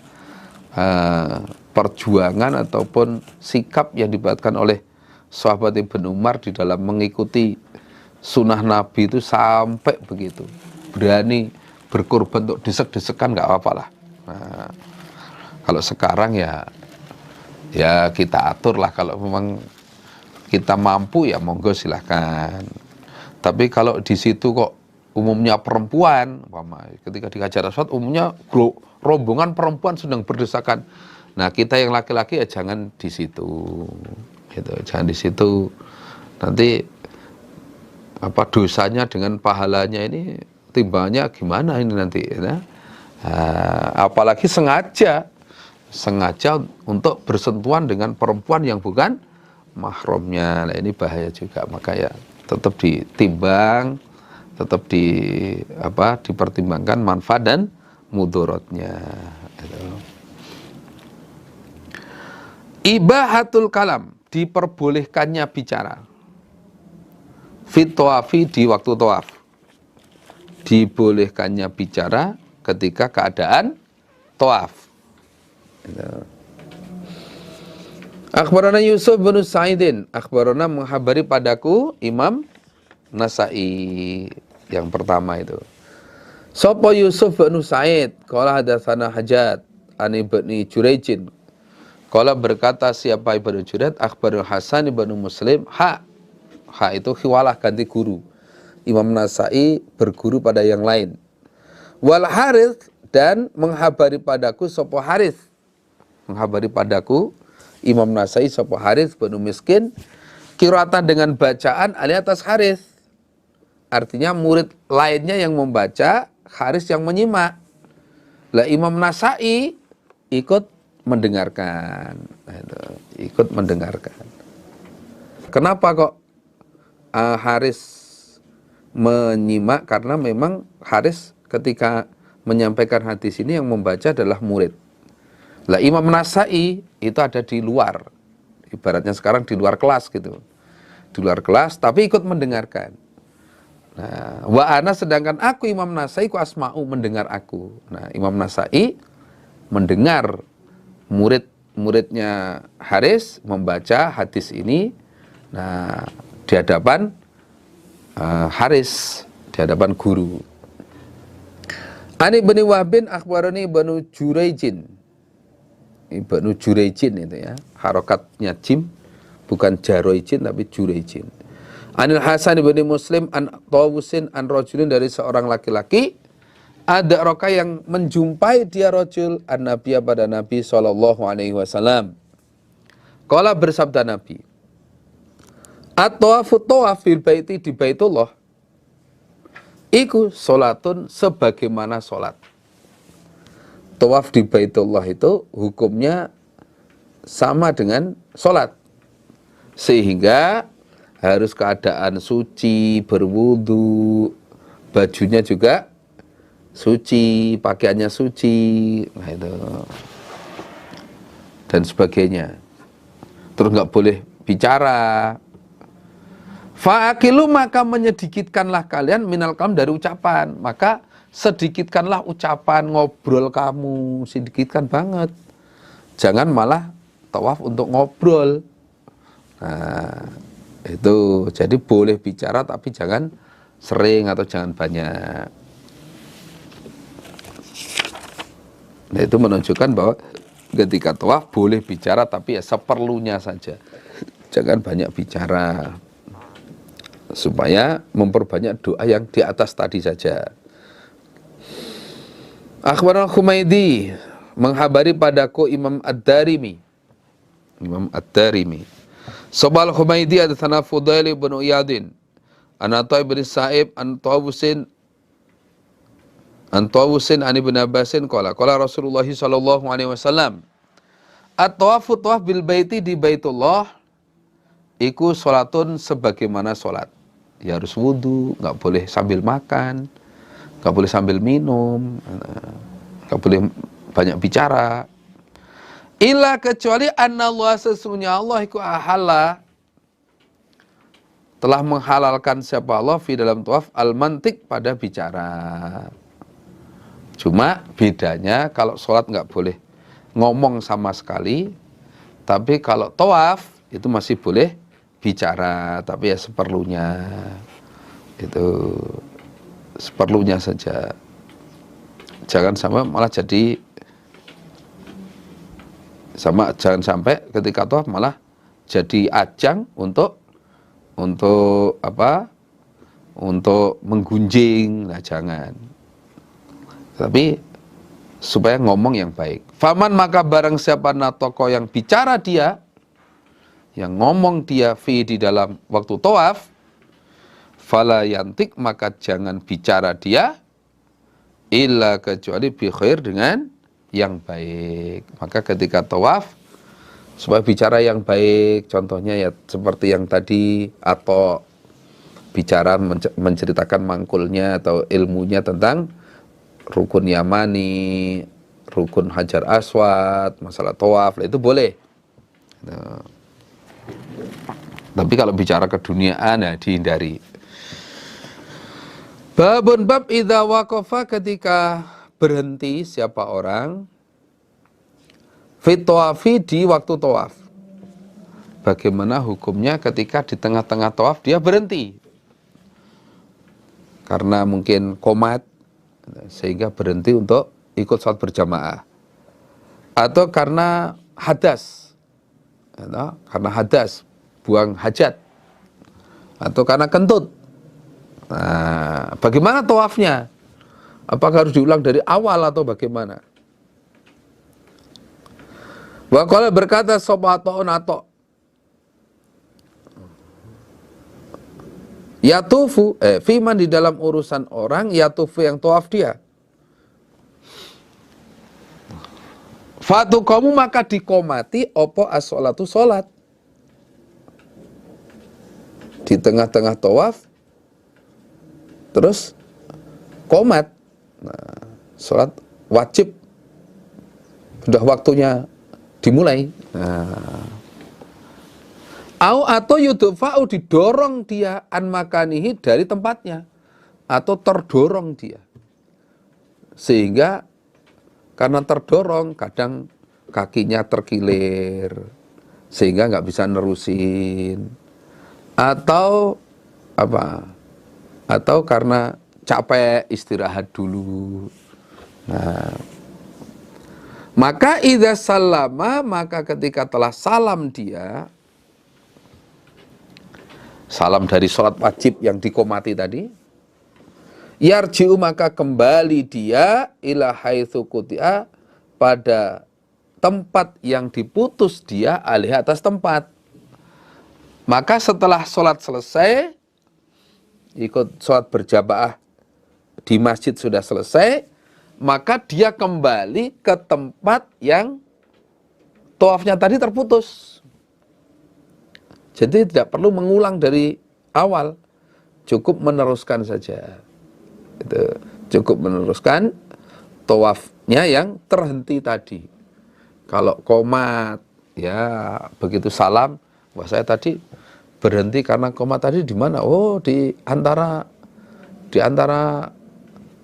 Speaker 3: perjuangan ataupun sikap yang dibuatkan oleh sahabat Ibnu Umar di dalam mengikuti sunnah Nabi itu sampai begitu. Berani berkorban untuk desek-desekan nggak apa-apa lah. Nah, kalau sekarang ya kita atur lah, kalau memang kita mampu ya monggo silahkan. Tapi kalau di situ kok umumnya perempuan, ketika di Hajar Aswad umumnya rombongan perempuan sedang berdesakan. Nah, kita yang laki-laki ya jangan di situ, gitu. Jangan di situ. Nanti dosanya dengan pahalanya ini timbangannya gimana ini nanti, ya? Apalagi sengaja untuk bersentuhan dengan perempuan yang bukan mahramnya. Nah, ini bahaya juga. Maka ya tetap ditimbang, tetap dipertimbangkan manfaat dan mudorotnya. Ibahatul kalam, diperbolehkannya bicara. Fit tawafi, di waktu tawaf, dibolehkannya bicara ketika keadaan tawaf. Akhbarana Yusuf bin Sa'idin, akhbarana, menghabari padaku Imam Nasa'i, yang pertama itu. Sopo Yusuf bin Sa'id, qala hadatsana Hajat an Ibni Jurayjin. Qala, berkata siapa Ibnu Jurayj, akhbarul Hasan ibnu Muslim, ha itu khiwalah, ganti guru. Imam Nasa'i berguru pada yang lain. Wal Harits, dan menghabari padaku sopo Harits, menghabari padaku Imam Nasa'i sopo Harits bin Miskin, qira'atan, dengan bacaan ali atas Harits. Artinya murid lainnya yang membaca, Harits yang menyimak. Lah Imam Nasa'i ikut mendengarkan. Ikut mendengarkan. Kenapa kok Harits menyimak? Karena memang Harits ketika menyampaikan hadis ini yang membaca adalah murid. Lah Imam Nasa'i itu ada di luar, ibaratnya sekarang di luar kelas gitu, di luar kelas tapi ikut mendengarkan. Nah, wa ana, sedangkan aku Imam Nasa'i ku asma'u, mendengar aku. Nah, Imam Nasa'i mendengar murid muridnya Haris membaca hadis ini, nah di hadapan Haris, di hadapan guru. Ani bin Wahbin akhbarani Ibnu Jurayjin. Ibnu Jurayjin itu ya, harokatnya jim, bukan Jaroijin tapi Jurayjin. Anil Hasan bin Muslim an Tawusin an rajulin, dari seorang laki-laki, ada roka yang menjumpai dia rajul an Nabiya pada Nabi sallallahu alaihi wasallam. Qala, bersabda Nabi, at-tawafu tawaf fil baiti, di Baitullah, iku salatun, sebagaimana salat. Tawaf di Baitullah itu hukumnya sama dengan salat. Sehingga harus keadaan suci, berwudu, bajunya juga suci, pakaiannya suci, nah itu, dan sebagainya. Terus nggak boleh bicara. Fa'akilu, maka menyedikitkanlah kalian minal kalam, dari ucapan. Maka sedikitkanlah ucapan, ngobrol kamu, sedikitkan banget. Jangan malah tawaf untuk ngobrol. Nah, itu jadi boleh bicara tapi jangan sering atau jangan banyak. Nah, itu menunjukkan bahwa ketika tawaf boleh bicara tapi ya seperlunya saja. Jangan banyak bicara, supaya memperbanyak doa yang di atas tadi saja. Akhbarana Humaydi, menghabari padaku Imam Ad-Darimi. Imam Ad-Darimi. Sobal Humaydi hadatsana Fudail bin Iyadin, an Atha bin Sa'ib, an Tawusin an Ibnu Abbasin qala Rasulullah sallallahu alaihi wasallam, at-tawafu tawaf bil baiti, di Baitullah, iku salatun, sebagaimana salat. Ya harus wudu, nggak boleh sambil makan, nggak boleh sambil minum, nggak boleh banyak bicara. Illa, kecuali annallah, sesungguhnya Allah iku ahalla, telah menghalalkan siapa Allah fi dalam tawaf al-mantik, pada bicara. Cuma bedanya kalau sholat nggak boleh ngomong sama sekali, tapi kalau tawaf itu masih boleh bicara, tapi ya seperlunya, itu seperlunya saja. Jangan sampai malah jadi jangan sampai ketika tawaf malah jadi ajang untuk apa? Untuk menggunjing. Nah, jangan. Tapi supaya ngomong yang baik. Faman, maka barang siapa natoko, yang bicara dia, yang ngomong dia fi, di dalam waktu tawaf, fala yantik, maka jangan bicara dia, illa, kecuali bi khair, dengan yang baik. Maka ketika tawaf supaya bicara yang baik, contohnya ya seperti yang tadi, atau bicara menceritakan mangkulnya atau ilmunya tentang rukun Yamani, rukun Hajar Aswad, masalah tawaf, itu boleh. Nah, tapi kalau bicara keduniaan ya dihindari. Babun, bab idza waqafa, ketika berhenti siapa orang fit tawafi, di waktu tawaf. Bagaimana hukumnya ketika di tengah-tengah tawaf dia berhenti? Karena mungkin komat, sehingga berhenti untuk ikut sholat berjamaah, atau karena hadas, karena hadas, buang hajat, atau karena kentut. Nah, bagaimana tawafnya? Apakah harus diulang dari awal atau bagaimana? Wa qala, berkata sobatun atau yatufu, fiman, di dalam urusan orang, yatufu, yang tawaf dia. Fatu kamu, maka dikomati, opo as-sholatu, sholat. Di tengah-tengah tawaf, terus komat. Nah, sholat wajib, sudah waktunya dimulai. Nah, atau yudfa'u, didorong dia, an makanihi, dari tempatnya, atau terdorong dia, sehingga karena terdorong kadang kakinya terkilir sehingga nggak bisa nerusin, atau apa? Atau karena capek istirahat dulu. Nah, maka idza sallama, maka ketika telah salam dia, salam dari sholat wajib yang dikomati tadi, yarji'u, maka kembali dia ila haitsu quti'a, pada tempat yang diputus dia, alih atas tempat. Maka setelah sholat selesai, ikut sholat berjamaah di masjid sudah selesai, maka dia kembali ke tempat yang tawafnya tadi terputus. Jadi tidak perlu mengulang dari awal, cukup meneruskan saja. Itu cukup meneruskan tawafnya yang terhenti tadi. Kalau qomat, ya begitu salam, wah saya tadi berhenti karena qomat tadi di mana? Oh, di antara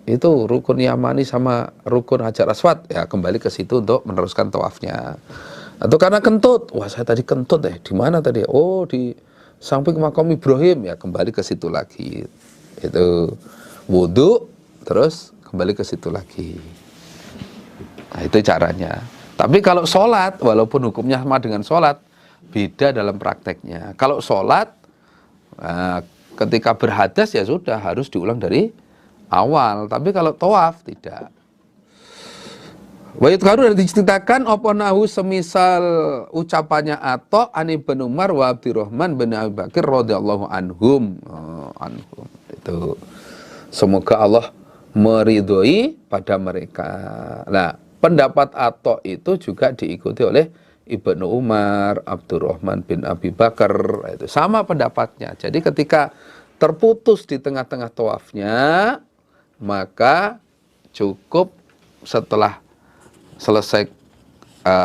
Speaker 3: itu rukun Yamani sama rukun Hajar Aswad, ya kembali ke situ untuk meneruskan tawafnya. Atau karena kentut, wah saya tadi kentut di mana tadi? Oh, di samping makam Ibrahim, ya kembali ke situ lagi. Itu wudu, terus kembali ke situ lagi. Nah, itu caranya. Tapi kalau sholat, walaupun hukumnya sama dengan sholat, beda dalam prakteknya. Kalau sholat, ketika berhadas ya sudah, harus diulang dari awal. Tapi kalau tawaf tidak. Wa yudhkaru, dan diceritakan apa nahu semisal ucapannya Atha an Ibnu Umar wa Abdurrahman bin Abi Bakar radhiyallahu anhum. Itu semoga Allah meridhoi pada mereka. Nah, pendapat Atha itu juga diikuti oleh Ibnu Umar, Abdurrahman bin Abi Bakar, itu sama pendapatnya. Jadi ketika terputus di tengah-tengah tawafnya, maka cukup setelah selesai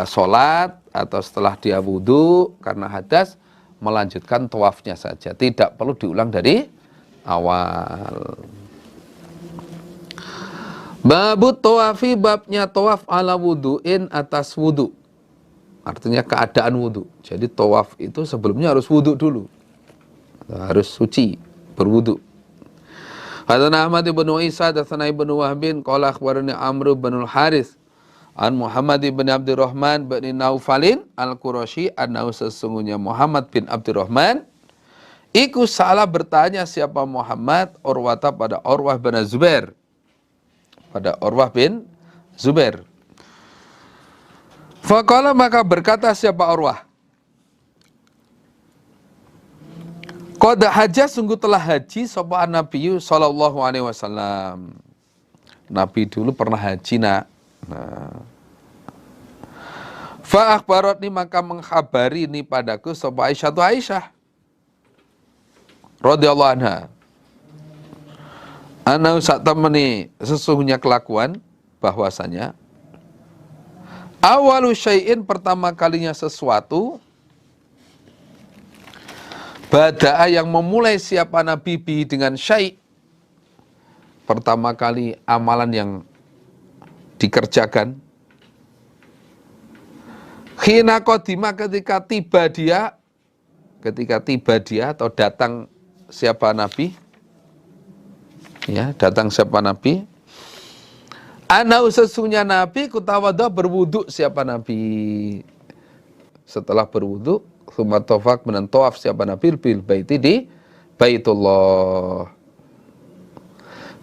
Speaker 3: sholat atau setelah dia wudhu karena hadas, melanjutkan tawafnya saja, tidak perlu diulang dari awal. Babut tawafi, babnya tawaf ala wudu'in, atas wudu, artinya keadaan wudu. Jadi tawaf itu sebelumnya harus wudu dulu, harus suci, berwudu. Hadatsana Ahmad bin Isa, hadatsana Ibnu Wahbin, qala akhbarani Amr bin al-Harits an Muhammad bin Abdurrahman bin Naufalin al-Qurashi, annahu, sesungguhnya Muhammad bin Abdurrahman iku salah bertanya siapa Muhammad Urwata pada Urwah bin Zubair, pada Urwah bin Zubair. Faqala, maka berkata siapa Urwah, qad hajjah, sungguh telah haji sapa Nabi sallallahu alaihi wasallam. Nabi dulu pernah haji, nak. Nah. Fa akhbaratni, maka mengkhabari ini padaku sapa Aisyah radhiyallahu anha, ana sak temeni sesungguhnya kelakuan bahwasanya awalu syai'in, pertama kalinya sesuatu, bada'a, yang memulai siapa Nabi bi dengan syai', pertama kali amalan yang dikerjakan, khina qadima, ketika tiba dia atau datang siapa Nabi, ya datang siapa Nabi, ana sesungguhnya Nabi kutawadha, berwudu siapa Nabi, setelah berwudu tsumma tawaf, menan tawaf siapa Nabi bil baiti, di Baitullah.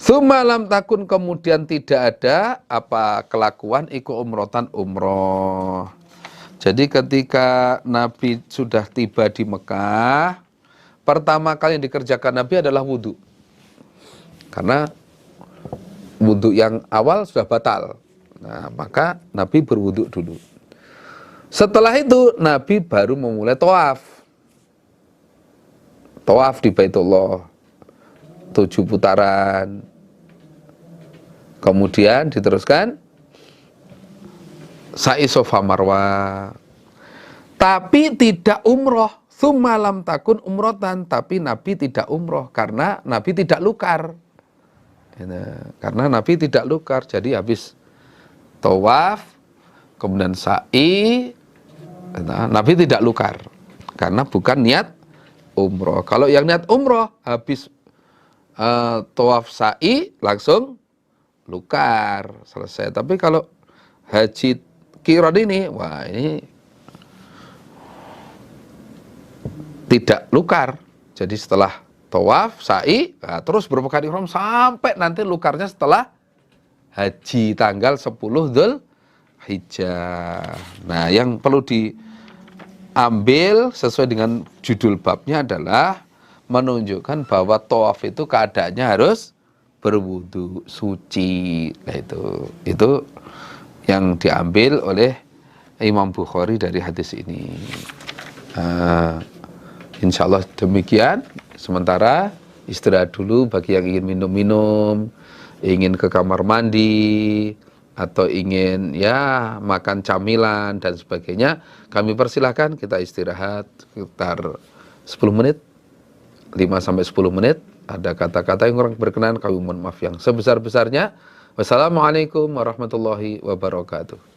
Speaker 3: Tsumma lam takun, kemudian tidak ada apa kelakuan iku umrotan, umroh. Jadi ketika Nabi sudah tiba di Mekah, pertama kali yang dikerjakan Nabi adalah wudu. Karena wudu yang awal sudah batal. Nah, maka Nabi berwudu dulu. Setelah itu Nabi baru memulai tawaf. Tawaf di Baitullah 7 putaran. Kemudian diteruskan sa'i Safa Marwah. Tapi tidak umroh. Tsumma lam takun umrotan, tapi Nabi tidak umroh karena Nabi tidak lukar. Karena Nabi tidak lukar, jadi habis tawaf kemudian sa'i, Nabi tidak lukar karena bukan niat umroh. Kalau yang niat umroh habis tawaf sa'i langsung lukar, selesai. Tapi kalau haji qiran ini, wah ini tidak lukar. Jadi setelah tawaf sa'i, nah, terus berpegang ihram sampai nanti lukarnya setelah haji tanggal 10 Dzulhijjah. Nah, yang perlu diambil sesuai dengan judul babnya adalah menunjukkan bahwa tawaf itu keadaannya harus berwudu, suci. Nah, itu yang diambil oleh Imam Bukhari dari hadis ini. Insya Allah demikian. Sementara istirahat dulu bagi yang ingin minum-minum, ingin ke kamar mandi, atau ingin ya makan camilan dan sebagainya, kami persilahkan kita istirahat sekitar 10 menit, 5-10 menit. Ada kata-kata yang kurang berkenan, kami mohon maaf yang sebesar-besarnya. Wassalamualaikum warahmatullahi wabarakatuh.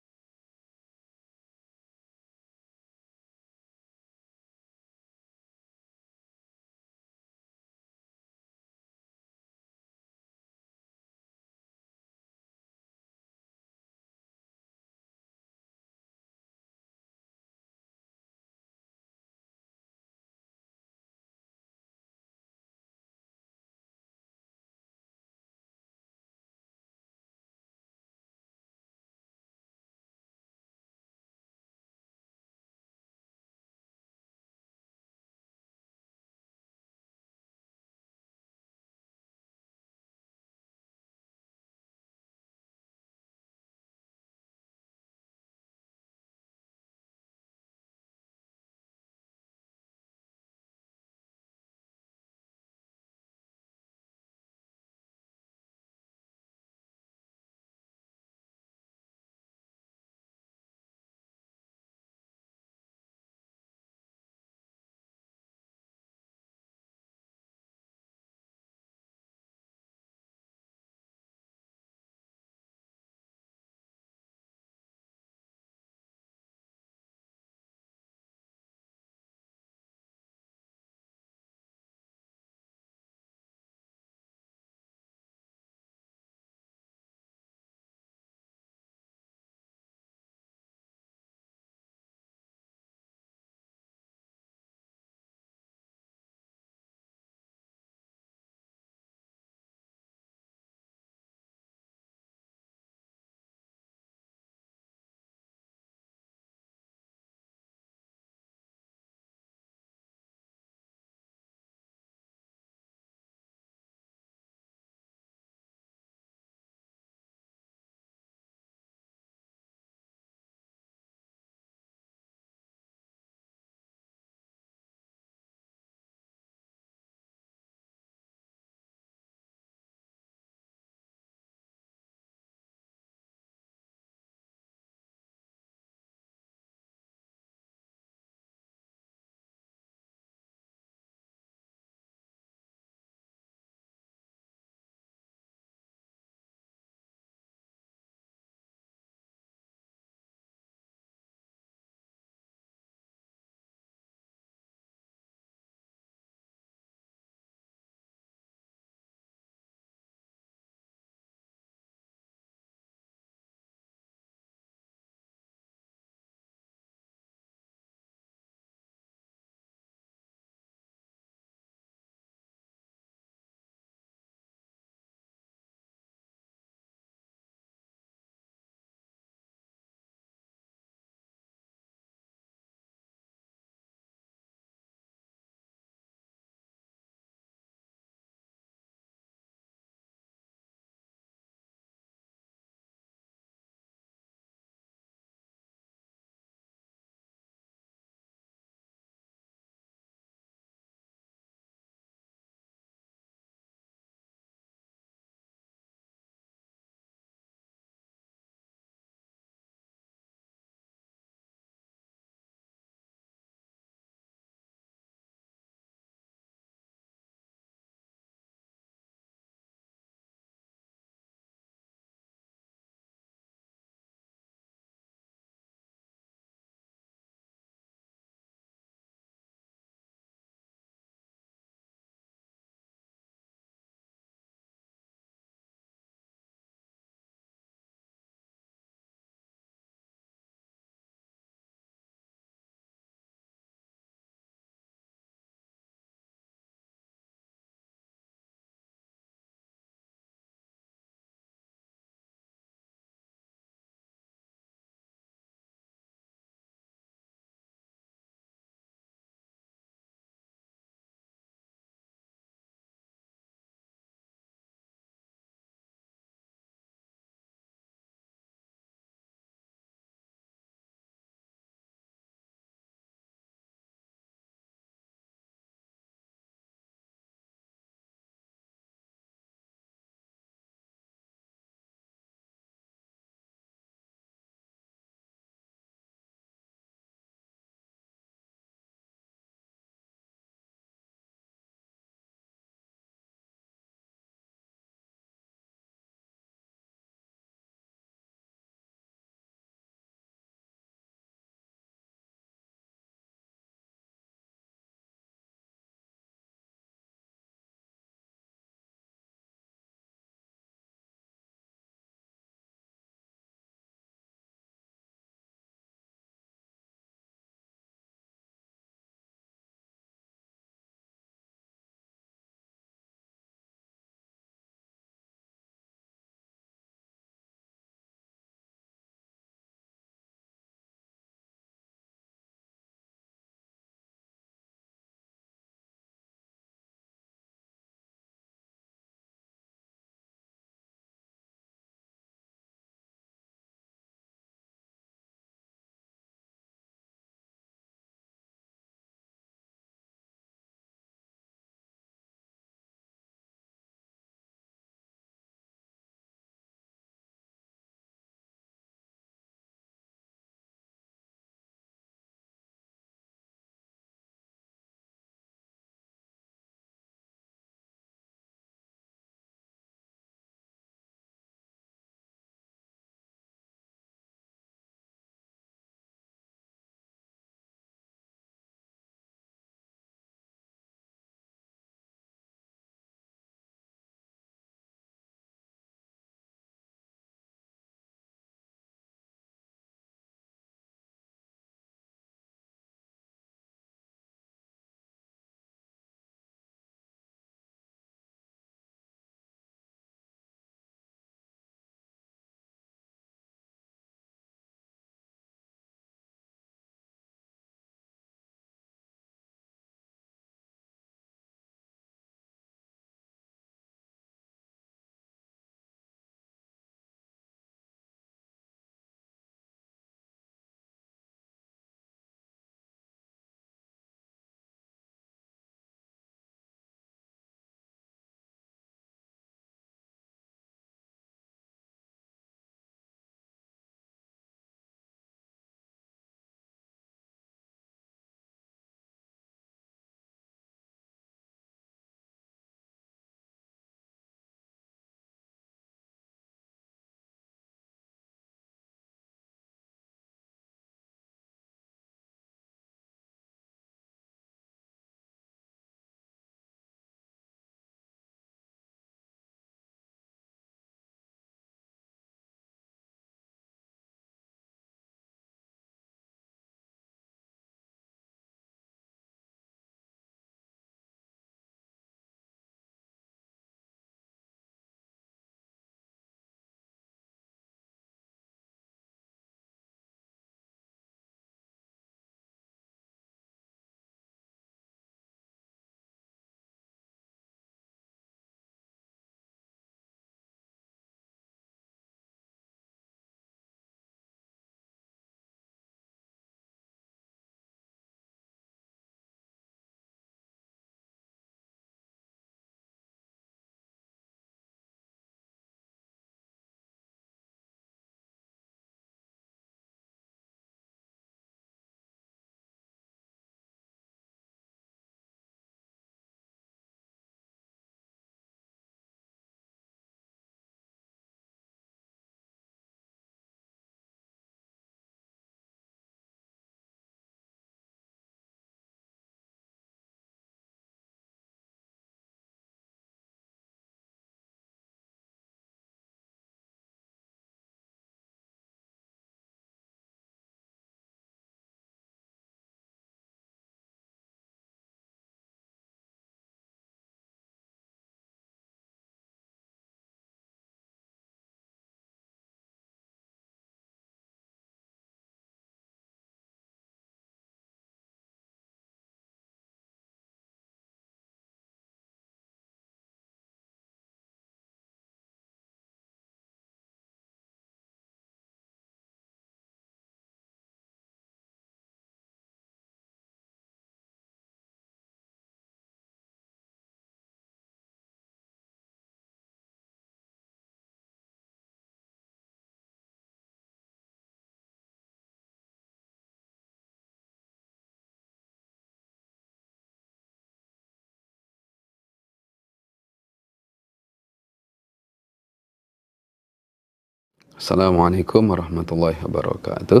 Speaker 3: Assalamualaikum warahmatullahi wabarakatuh.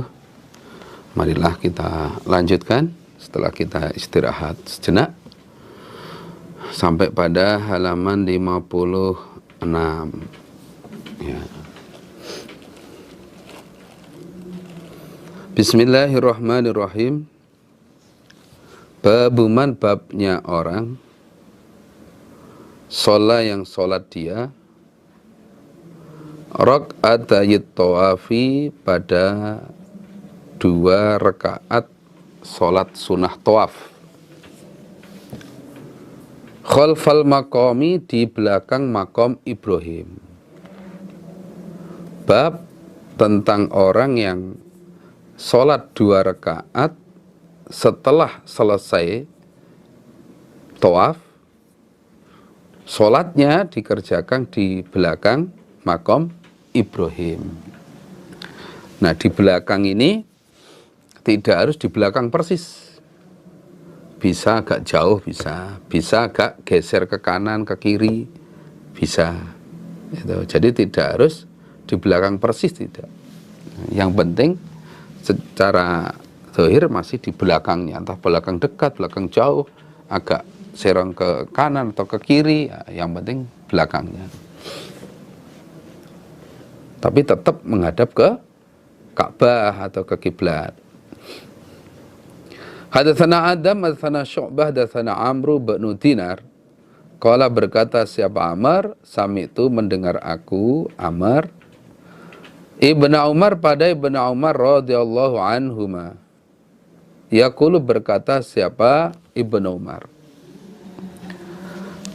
Speaker 3: Marilah kita lanjutkan setelah kita istirahat sejenak sampai pada halaman 56. Ya. Bismillahirrahmanirrahim. Babuman babnya orang sholat yang sholat dia rak'atayit tawafi pada 2 rakaat sholat sunnah tawaf khalfal maqami di belakang makom Ibrahim. Bab tentang orang yang sholat 2 rakaat setelah selesai tawaf, sholatnya dikerjakan di belakang makom Ibrahim. Nah, di belakang ini tidak harus di belakang persis. Bisa agak jauh, bisa agak geser ke kanan, ke kiri, bisa. Jadi tidak harus di belakang persis, tidak. Yang penting secara zahir masih di belakangnya, entah belakang dekat, belakang jauh, agak serong ke kanan atau ke kiri, yang penting belakangnya. Tapi tetap menghadap ke Ka'bah atau ke kiblat. Hadatsana Adam, hadatsana Syu'bah, hadatsana Amru bin Dinar. Qala berkata siapa Amr, sami'tu mendengar aku Amr Ibnu Umar pada Ibnu Umar radhiyallahu anhuma. Yaqulu berkata siapa Ibnu Umar.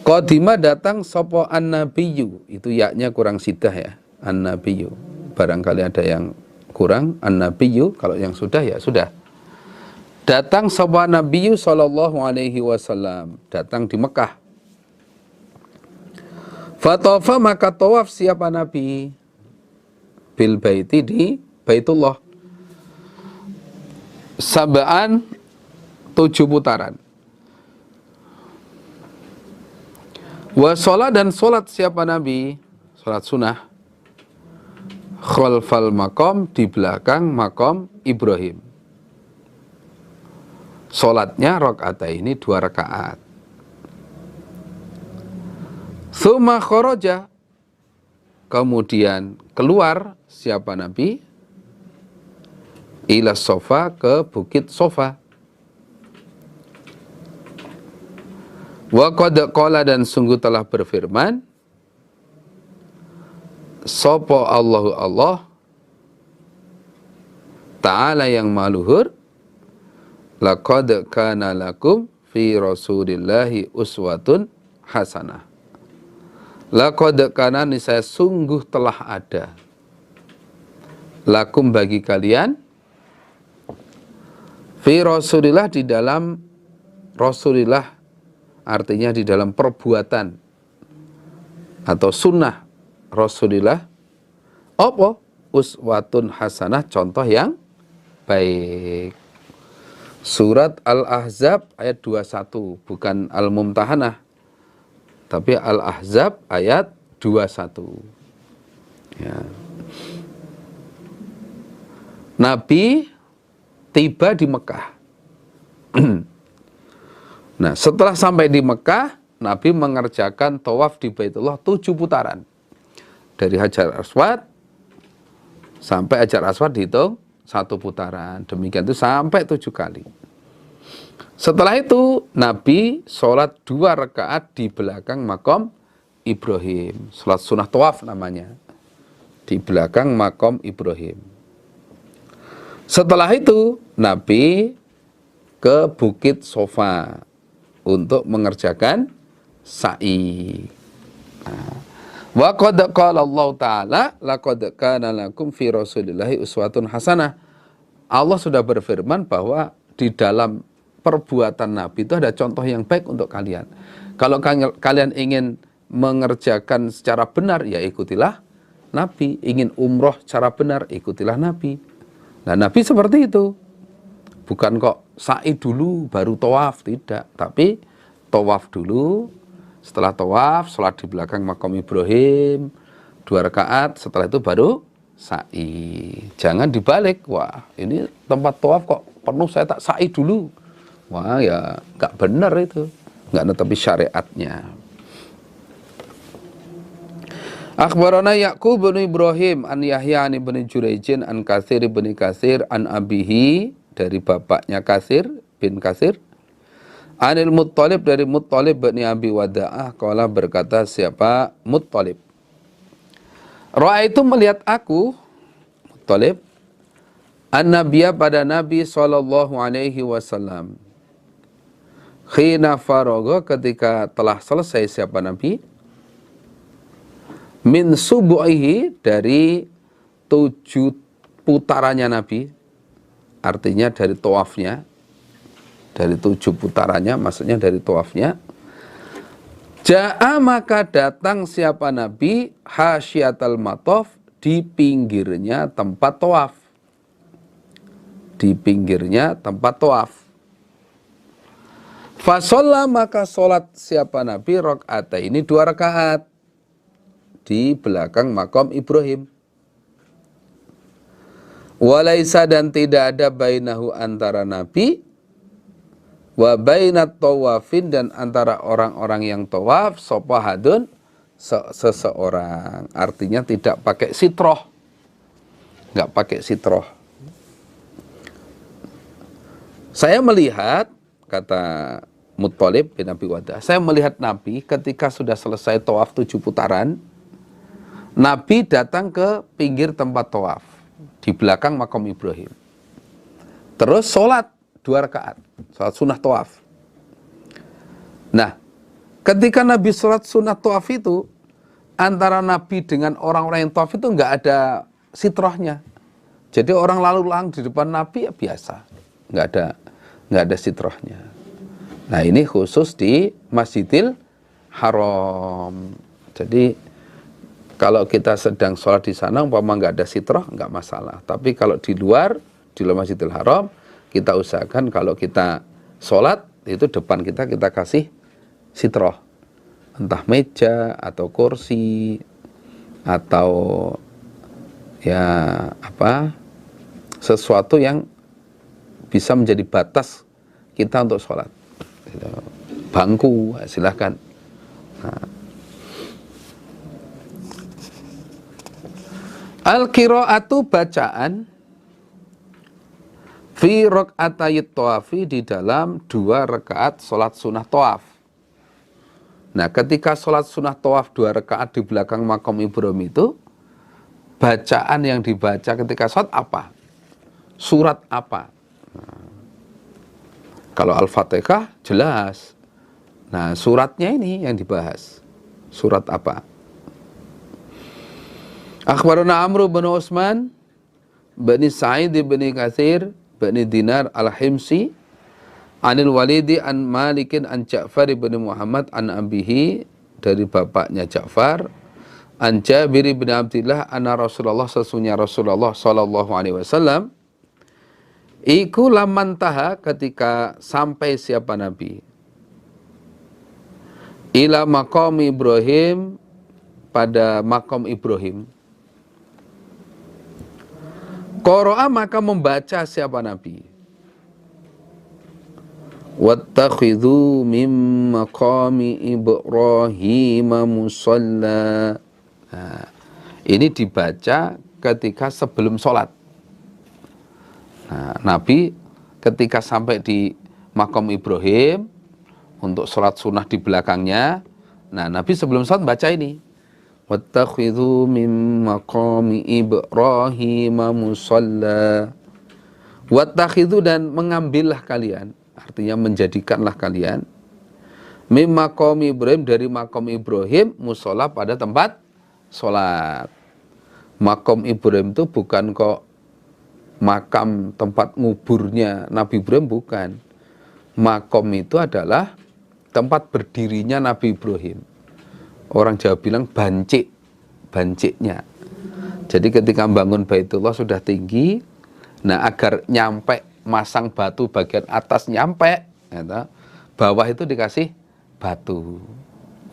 Speaker 3: Qadima datang sapa an-nabiyyu, itu yaknya kurang sidah ya. An-nabiyyu. Barangkali ada yang kurang an-nabiyyu, kalau yang sudah ya sudah. Datang sapa Nabiyyu sallallahu alaihi wasallam, datang di Mekah. Fatafa maka tawaf siapa Nabi bil baiti di Baitullah. Sab'an 7 putaran. Wa sholat dan sholat siapa Nabi? Sholat sunnah. Khalfal makom di belakang makom Ibrahim. Sholatnya rakaat ini 2 rakaat. Tsumma kharaja. Kemudian keluar siapa Nabi? Ila Sofa ke bukit Sofa. Wa qad qala dan sungguh telah berfirman sapa Allahu Allah Ta'ala yang maluhur, laqad kana lakum fi Rasulillahi uswatun hasanah. Laqad kana niscaya sungguh telah ada lakum bagi kalian fi Rasulillah di dalam Rasulillah, artinya di dalam perbuatan atau sunnah Rasulillah apa? Uswatun hasanah, contoh yang baik. Surat Al-Ahzab ayat 21, bukan Al-Mumtahanah, tapi Al-Ahzab ayat 21. Ya. Nabi tiba di Mekah. Nah, setelah sampai di Mekah, Nabi mengerjakan tawaf di Baitullah 7 putaran. Dari Hajar Aswad sampai Hajar Aswad dihitung 1 putaran. Demikian itu sampai 7 kali. Setelah itu Nabi sholat 2 rakaat di belakang makom Ibrahim. Sholat sunnah tawaf namanya. Di belakang makom Ibrahim. Setelah itu Nabi ke Bukit Sofa untuk mengerjakan sa'i. Wa qad qala Allah Ta'ala laqad kana lakum fi Rasulillahi uswatun hasanah. Allah sudah berfirman bahwa di dalam perbuatan Nabi itu ada contoh yang baik untuk kalian. Kalau kalian ingin mengerjakan secara benar, ya ikutilah Nabi. Ingin umroh secara benar, ikutilah Nabi. Nah, Nabi seperti itu. Bukan kok sa'i dulu baru tawaf, tidak. Tapi tawaf dulu, setelah tawaf sholat di belakang makom Ibrahim 2 rakaat, setelah itu baru sa'i. Jangan dibalik, wah ini tempat tawaf kok penuh, saya tak sa'i dulu. Wah ya nggak benar itu, nggak netepi syariatnya. Akhbarana Ya'qub bin Ibrahim an Yahya bin Jurayjin an Katsir bin Katsir an abihi, dari bapaknya Katsir bin Katsir, anil Muttalib, dari Muttalib bin Abi Wada'ah, qala berkata siapa Muttalib, Ra'aitu melihat aku, Muttalib, an-nabiyya pada Nabi sallallahu alaihi wasallam, khina faragha, ketika telah selesai siapa Nabi, min subu'ihi, dari 7 putarannya Nabi, artinya dari tawafnya, dari 7 putarannya, maksudnya dari tawafnya. Ja'a, maka datang siapa Nabi, hasyiatal mataf, di pinggirnya tempat tawaf, di pinggirnya tempat tawaf. Fasolla, maka sholat siapa Nabi, rakaat ini 2 rakaat di belakang makom Ibrahim. Walaisa, dan tidak ada bainahu, antara Nabi, wa bainat tawafin, dan antara orang-orang yang tawaf, sopahadun, seseorang. Artinya tidak pakai sitroh, nggak pakai sitroh. Saya melihat, kata Muttalib bin Abi Wadah, saya melihat Nabi ketika sudah selesai tawaf 7 putaran, Nabi datang ke pinggir tempat tawaf di belakang makom Ibrahim. Terus sholat 2 rakaat, sholat sunnah tawaf. Nah, ketika Nabi sholat sunnah tawaf itu, antara Nabi dengan orang-orang yang tawaf itu nggak ada sitrohnya. Jadi orang lalu lalang di depan Nabi ya biasa, nggak ada sitrohnya. Nah ini khusus di Masjidil Haram. Jadi kalau kita sedang sholat di sana, umpama nggak ada sitroh, nggak masalah. Tapi kalau di luar Masjidil Haram, kita usahakan kalau kita sholat, itu depan kita kasih sitroh. Entah meja, atau kursi, atau ya apa, sesuatu yang bisa menjadi batas kita untuk sholat. Bangku, silahkan. Nah. Al-qira'atu, bacaan, fi rak'atayit tawafi, di dalam 2 rakaat sholat sunnah tawaf. Nah, ketika sholat sunnah tawaf 2 rakaat di belakang makom Ibrahim itu, bacaan yang dibaca ketika sholat apa? Surat apa? Nah, kalau Al-Fatihah jelas. Nah, suratnya ini yang dibahas. Surat apa? Akhbarana Amr bin Utsman bin Sa'id bin Katsir bin Dinar al-Himsi anil Walidi an Malikin an Ja'far bin Muhammad an abihi, dari bapaknya Ja'far, an Jabir bin Abdillah anna Rasulullah, sesungguhnya Rasulullah sallallahu alaihi wasallam, iku laman taha, ketika sampai siapa Nabi, ila maqam Ibrahim, pada makom Ibrahim, qara'a, maka membaca siapa Nabi, wattakhidhu min maqami Ibrahim musalla. Nah, ini dibaca ketika sebelum sholat. Nah, Nabi ketika sampai di makom Ibrahim untuk sholat sunnah di belakangnya, nah Nabi sebelum sholat baca ini, wattakhidhu min maqami Ibrahim musalla. Wattakhidhu, dan mengambillah kalian, artinya menjadikanlah kalian, min maqami Ibrahim, dari makom Ibrahim, musalla, pada tempat sholat. Makom Ibrahim itu bukan kok makam tempat nguburnya Nabi Ibrahim, bukan. Makom itu adalah tempat berdirinya Nabi Ibrahim. Orang Jawa bilang bancik, banciknya. Jadi ketika bangun Baitullah sudah tinggi, nah agar nyampe, masang batu bagian atas nyampe, gitu, bawah itu dikasih batu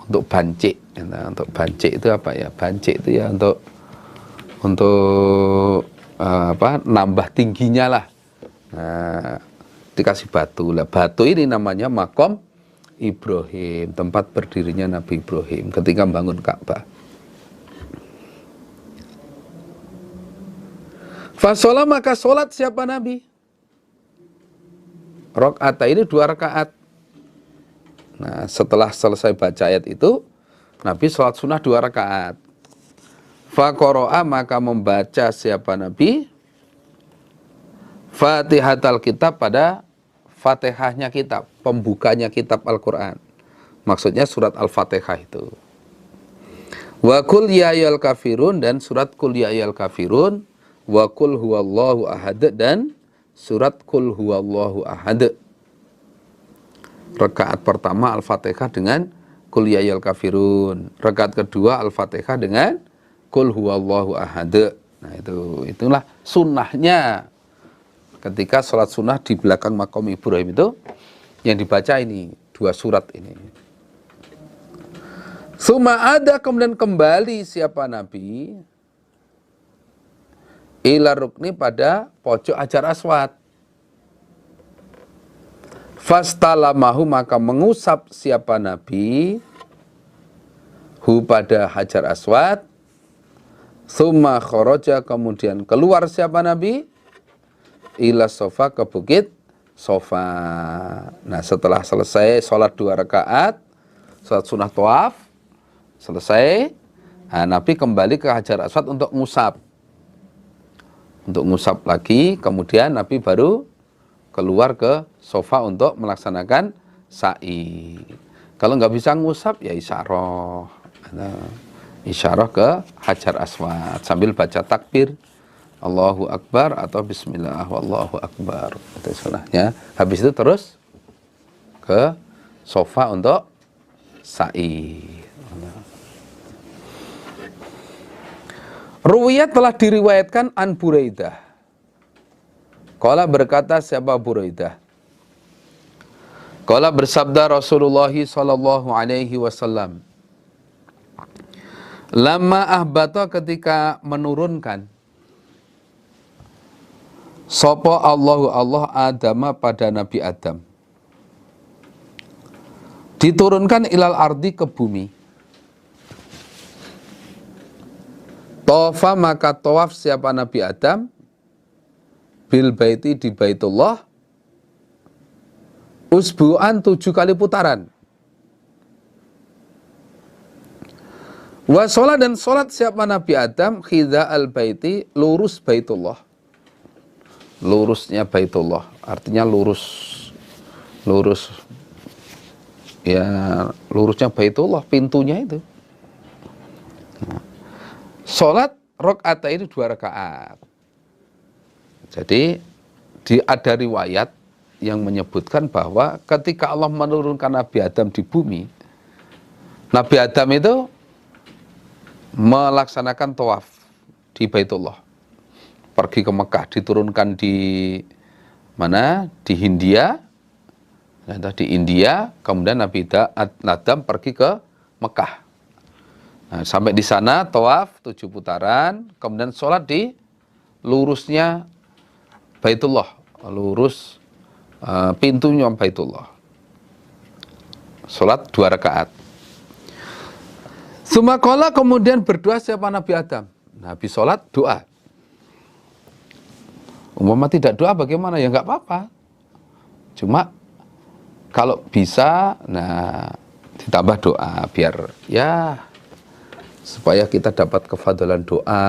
Speaker 3: untuk bancik. Gitu. Untuk bancik itu apa ya? Bancik itu ya untuk untuk nambah tingginya lah. Nah, dikasih batu lah. Batu ini namanya Makom Ibrahim, tempat berdirinya Nabi Ibrahim ketika membangun Ka'bah. Fasolah, maka sholat siapa Nabi? Rok'ata ini 2 rakaat. Nah, setelah selesai baca ayat itu, Nabi sholat sunnah 2 rakaat. Faqara'a, maka membaca siapa Nabi? Fatihatal kitab, pada Fatihahnya kitab, pembukanya kitab Al-Quran. Maksudnya surat Al-Fatihah itu. Wa qul ya ayyuhal kafirun, dan surat Qul ya ayyuhal kafirun. Wa qul huwallahu ahad, dan surat Qul huwallahu ahad. Rakaat pertama Al-Fatihah dengan Qul ya ayyuhal kafirun. Rakaat kedua Al-Fatihah dengan Qul huwallahu ahad. Nah, itulah sunnahnya. Ketika sholat sunnah di belakang Makom Ibrahim itu, yang dibaca ini 2 surat ini. Suma ada, kemudian kembali siapa Nabi? Ila rukni, pada pojok Hajar Aswad. Fastalamahu, maka mengusap siapa Nabi hu, pada Hajar Aswad. Summa kharaja, kemudian keluar siapa Nabi? Ila sofa, ke bukit Sofa. Nah, setelah selesai sholat 2 rakaat, sholat sunnah tawaf selesai, nah, Nabi kembali ke Hajar Aswad untuk ngusap. Untuk ngusap lagi, kemudian Nabi baru keluar ke Sofa untuk melaksanakan sa'i. Kalau nggak bisa ngusap, ya isyarah. Isyarah ke Hajar Aswad sambil baca takbir Allahu Akbar atau Bismillah Wallahu Akbar. Itu sunnahnya. Habis itu terus ke Sofa untuk sa'i. Ruwiyat, telah diriwayatkan an Buraidah. Qala, berkata siapa Buraidah? Qala, bersabda Rasulullah sallallahu alaihi wasallam, lama ahbata, ketika menurunkan sopo Allahu Allah Adama, pada Nabi Adam, diturunkan ilal ardi, ke bumi. Tofa, maka tawaf siapa Nabi Adam bil baiti, di Baitullah, usbu'an, 7 kali putaran. Wa sholat, dan sholat siapa Nabi Adam khidha al baiti, lurus Baitullah. Lurusnya Baitullah, artinya lurus ya, lurusnya Baitullah, pintunya itu. Sholat rakaat ini 2 rakaat. Jadi ada riwayat yang menyebutkan bahwa ketika Allah menurunkan Nabi Adam di bumi, Nabi Adam itu melaksanakan tawaf di Baitullah. Pergi ke Mekah, diturunkan di mana? Di Hindia. Di India, kemudian Nabi Adam pergi ke Mekah. Nah, sampai di sana tawaf 7 putaran, kemudian sholat di lurusnya Baitullah, lurus pintunya Baitullah. Sholat 2 rakaat. Sumakola, kemudian berdoa siapa Nabi Adam? Nabi sholat doa. Umpama tidak doa bagaimana? Ya nggak apa-apa. Cuma kalau bisa, nah ditambah doa biar ya, supaya kita dapat kefadalan doa,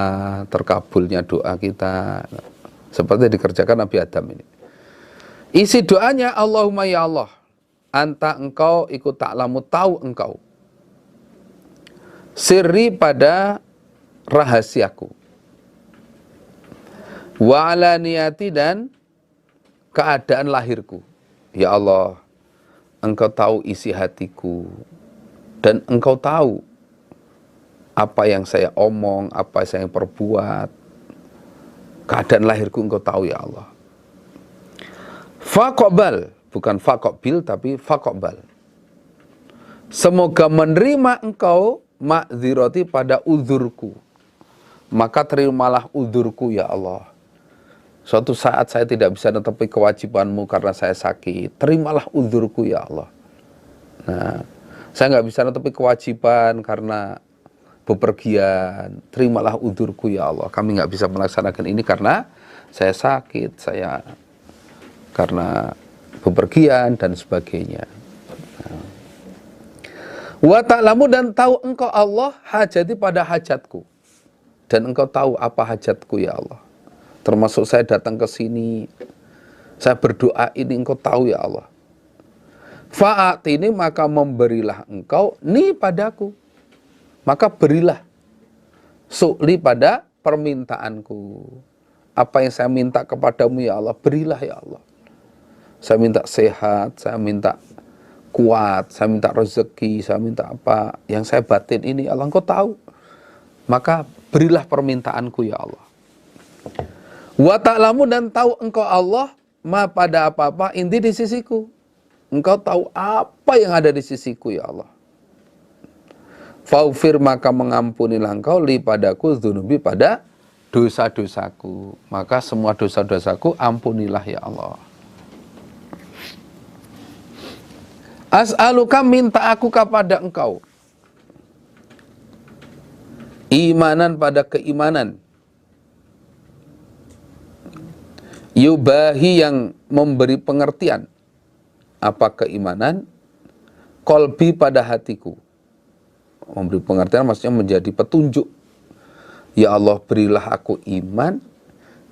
Speaker 3: terkabulnya doa kita. Seperti dikerjakan Nabi Adam ini. Isi doanya, Allahumma ya Allah, anta engkau ikut ta'lamu, tahu engkau sirri, pada rahasiaku, wa ala niyati, dan keadaan lahirku. Ya Allah, engkau tahu isi hatiku, dan engkau tahu apa yang saya omong, apa yang saya perbuat, keadaan lahirku engkau tahu ya Allah. Faqobal, bukan faqobil, tapi faqobal. Semoga menerima engkau ma'ziroti, pada uzurku, maka terimalah udzurku ya Allah. Suatu saat saya tidak bisa netepi kewajibanmu karena saya sakit, terimalah udzurku ya Allah. Nah, saya nggak bisa netepi kewajiban karena bepergian, terimalah udzurku ya Allah. Kami nggak bisa melaksanakan ini karena saya sakit, saya karena bepergian dan sebagainya. Wa ta'lamu, dan tahu engkau Allah hajati pada hajatku, dan engkau tahu apa hajatku ya Allah. Termasuk saya datang ke sini, saya berdoa ini engkau tahu ya Allah. Fa'atini, maka memberilah engkau ni padaku, maka berilah su'li pada permintaanku. Apa yang saya minta kepadamu ya Allah, berilah ya Allah. Saya minta sehat, saya minta kuat, saya minta rezeki, saya minta apa yang saya batin ini Allah engkau tahu, maka berilah permintaanku ya Allah. Wa ta'lamu, dan tahu engkau Allah ma pada apa-apa indi di sisiku, engkau tahu apa yang ada di sisiku ya Allah. Faufir, maka mengampunilah engkau li padaku dzunubi pada dosa-dosaku, maka semua dosa-dosaku ampunilah ya Allah. As'aluka, minta aku kepada engkau, imanan pada keimanan, yubahi, yang memberi pengertian apa keimanan, kolbi, pada hatiku. Memberi pengertian maksudnya menjadi petunjuk. Ya Allah, berilah aku iman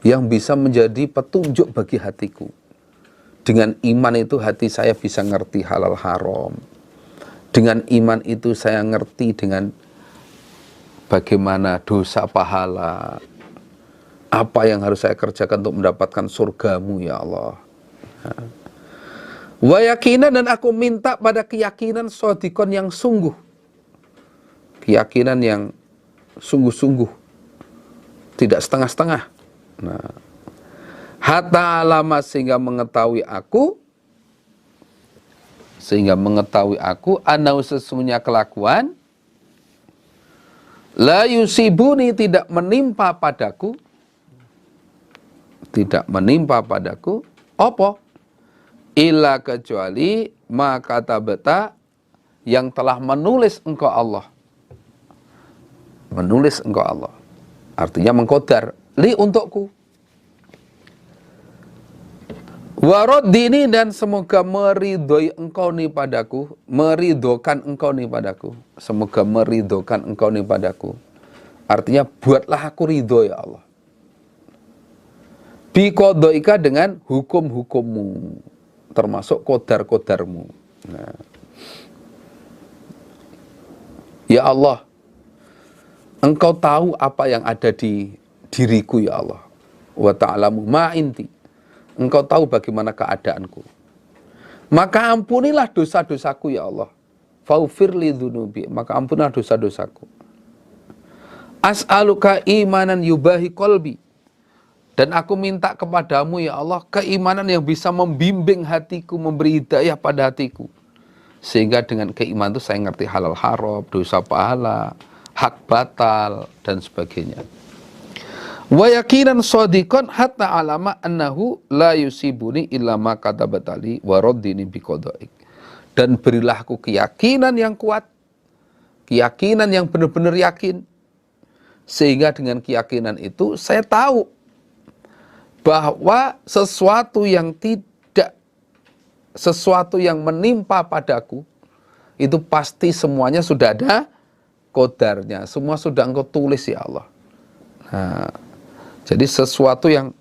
Speaker 3: yang bisa menjadi petunjuk bagi hatiku. Dengan iman itu hati saya bisa ngerti halal haram. Dengan iman itu saya ngerti dengan bagaimana dosa pahala, apa yang harus saya kerjakan untuk mendapatkan surgamu ya Allah. Wa yakinan, dan aku minta pada keyakinan shodikon, yang sungguh, keyakinan yang sungguh-sungguh, tidak setengah-setengah. Nah, hatta alama, sehingga mengetahui aku anau, sesungguhnya kelakuan, la yusibuni, tidak menimpa padaku, apa? Illa, kecuali ma katabata, yang telah menulis engkau Allah. Menulis engkau Allah, artinya mengkodar, li, untukku. Waroddini, dan semoga meridhoi engkau ni padaku, meridhokan engkau ni padaku, semoga meridhokan engkau ni padaku, artinya buatlah aku ridho ya Allah. Biqodhoika, dengan hukum-hukummu, termasuk kodar-kodarmu. Nah, ya Allah, engkau tahu apa yang ada di diriku ya Allah. Wa ta'lamu ma inti, engkau tahu bagaimana keadaanku, maka ampunilah dosa-dosaku ya Allah. Faufir li dzunubi, maka ampunilah dosa-dosaku. As'aluka imanan yubahi qalbi, dan aku minta kepadamu ya Allah keimanan yang bisa membimbing hatiku, memberi hidayah pada hatiku, sehingga dengan keimanan itu saya ngerti halal haram, dosa pahala, hak batal, dan sebagainya. Wa yakinan shadiqan hatta alama annahu la yusibuni illa ma katabatali wa raddini biqadaik. Dan berilah aku keyakinan yang kuat, keyakinan yang benar-benar yakin, sehingga dengan keyakinan itu saya tahu bahwa sesuatu yang menimpa padaku itu pasti semuanya sudah ada kodarnya, semua sudah engkau tulis ya Allah. Nah, jadi sesuatu yang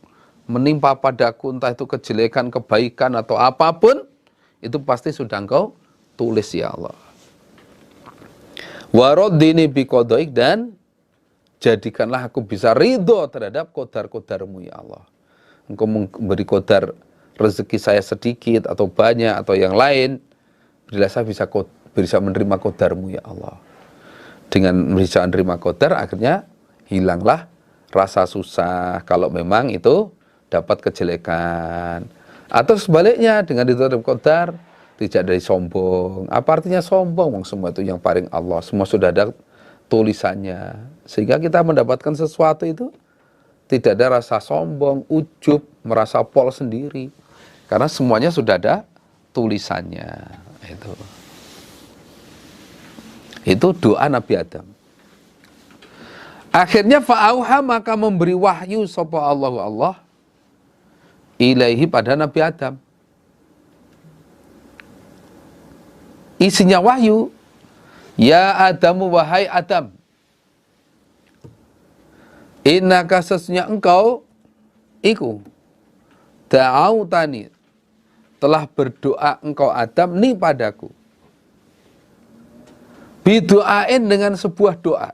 Speaker 3: menimpa padaku, entah itu kejelekan, kebaikan, atau apapun, itu pasti sudah engkau tulis ya Allah. Waroddini biqadaik, dan jadikanlah aku bisa ridho terhadap kodar-kodarmu ya Allah. Engkau memberi kodar rezeki saya sedikit atau banyak atau yang lain, berilah saya bisa menerima kodarmu ya Allah. Dengan bisa menerima kodar, akhirnya hilanglah rasa susah kalau memang itu dapat kejelekan. Atau sebaliknya, dengan diterima kodar, tidak dari sombong. Apa artinya sombong? Semua itu yang paling Allah, semua sudah ada tulisannya. Sehingga kita mendapatkan sesuatu itu tidak ada rasa sombong, ujub, merasa pol sendiri. Karena semuanya sudah ada tulisannya. Itu doa Nabi Adam. Akhirnya fa'auha, maka memberi wahyu sapa Allah ilaihi pada Nabi Adam. Isinya wahyu, ya Adamu, wahai Adam, innaka sesungguhnya engkau iku da'autani, telah berdoa engkau Adam ni padaku, bidu'ain, dengan sebuah doa,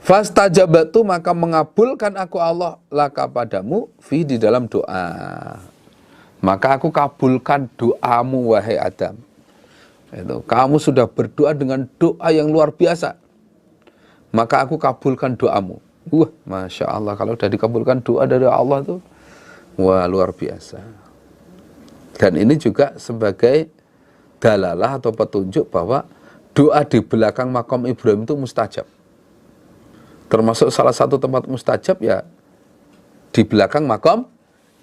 Speaker 3: fastajabatu, maka mengabulkan aku Allah laka padamu fi, di dalam doa. Maka aku kabulkan doamu wahai Adam. Kamu sudah berdoa dengan doa yang luar biasa, maka aku kabulkan doamu. Wah, Masya Allah, kalau sudah dikabulkan doa dari Allah itu, wah, luar biasa. Dan ini juga sebagai dalalah atau petunjuk bahwa doa di belakang makam Ibrahim itu mustajab. Termasuk salah satu tempat mustajab ya di belakang makam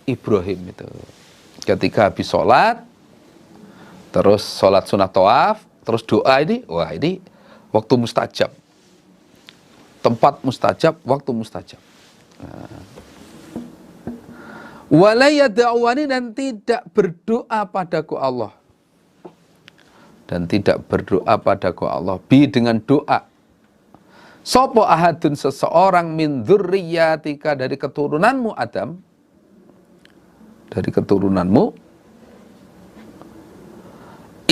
Speaker 3: Ibrahim itu. Ketika habis sholat, terus sholat sunat tawaf, terus doa ini, wah ini waktu mustajab. Tempat mustajab, waktu mustajab. Wala yada'uwani, dan tidak berdoa padaku Allah. Dan tidak berdoa padaku Allah. Bi, dengan doa. Sopo ahadun, seseorang, min dzurriyyatika, dari keturunanmu Adam. Dari keturunanmu.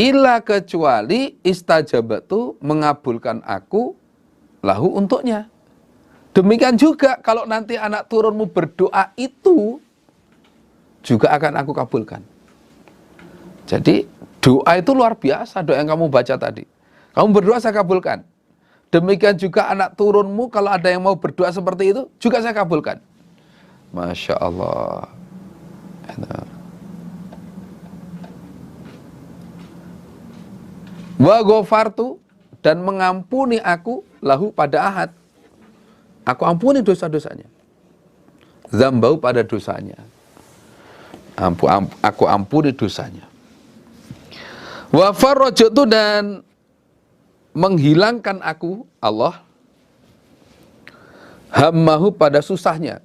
Speaker 3: Illa, kecuali istajabatu, mengabulkan aku lahu, untuknya. Demikian juga kalau nanti anak turunmu berdoa itu juga akan aku kabulkan. Jadi doa itu luar biasa, doa yang kamu baca tadi. Kamu berdoa, saya kabulkan. Demikian juga anak turunmu, kalau ada yang mau berdoa seperti itu, juga saya kabulkan. Masya Allah. Wa ghafartu, dan mengampuni aku lahu, pada ahad. Aku ampuni dosa-dosanya. Zambau, pada dosanya. Aku ampuni dosanya. Wa farrajtu, dan menghilangkan aku Allah hammahu, pada susahnya.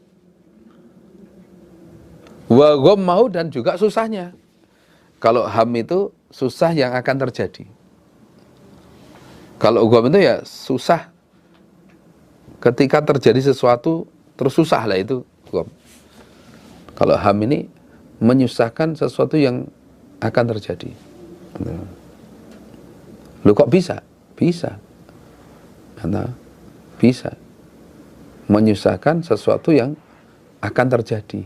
Speaker 3: Wa ghammahu, dan juga susahnya. Kalau ham itu susah yang akan terjadi. Kalau gham itu ya susah ketika terjadi sesuatu terus susah lah, itu gham. Kalau ham ini menyusahkan sesuatu yang akan terjadi. Loh, kok bisa? Bisa. Bisa. Menyusahkan sesuatu yang akan terjadi.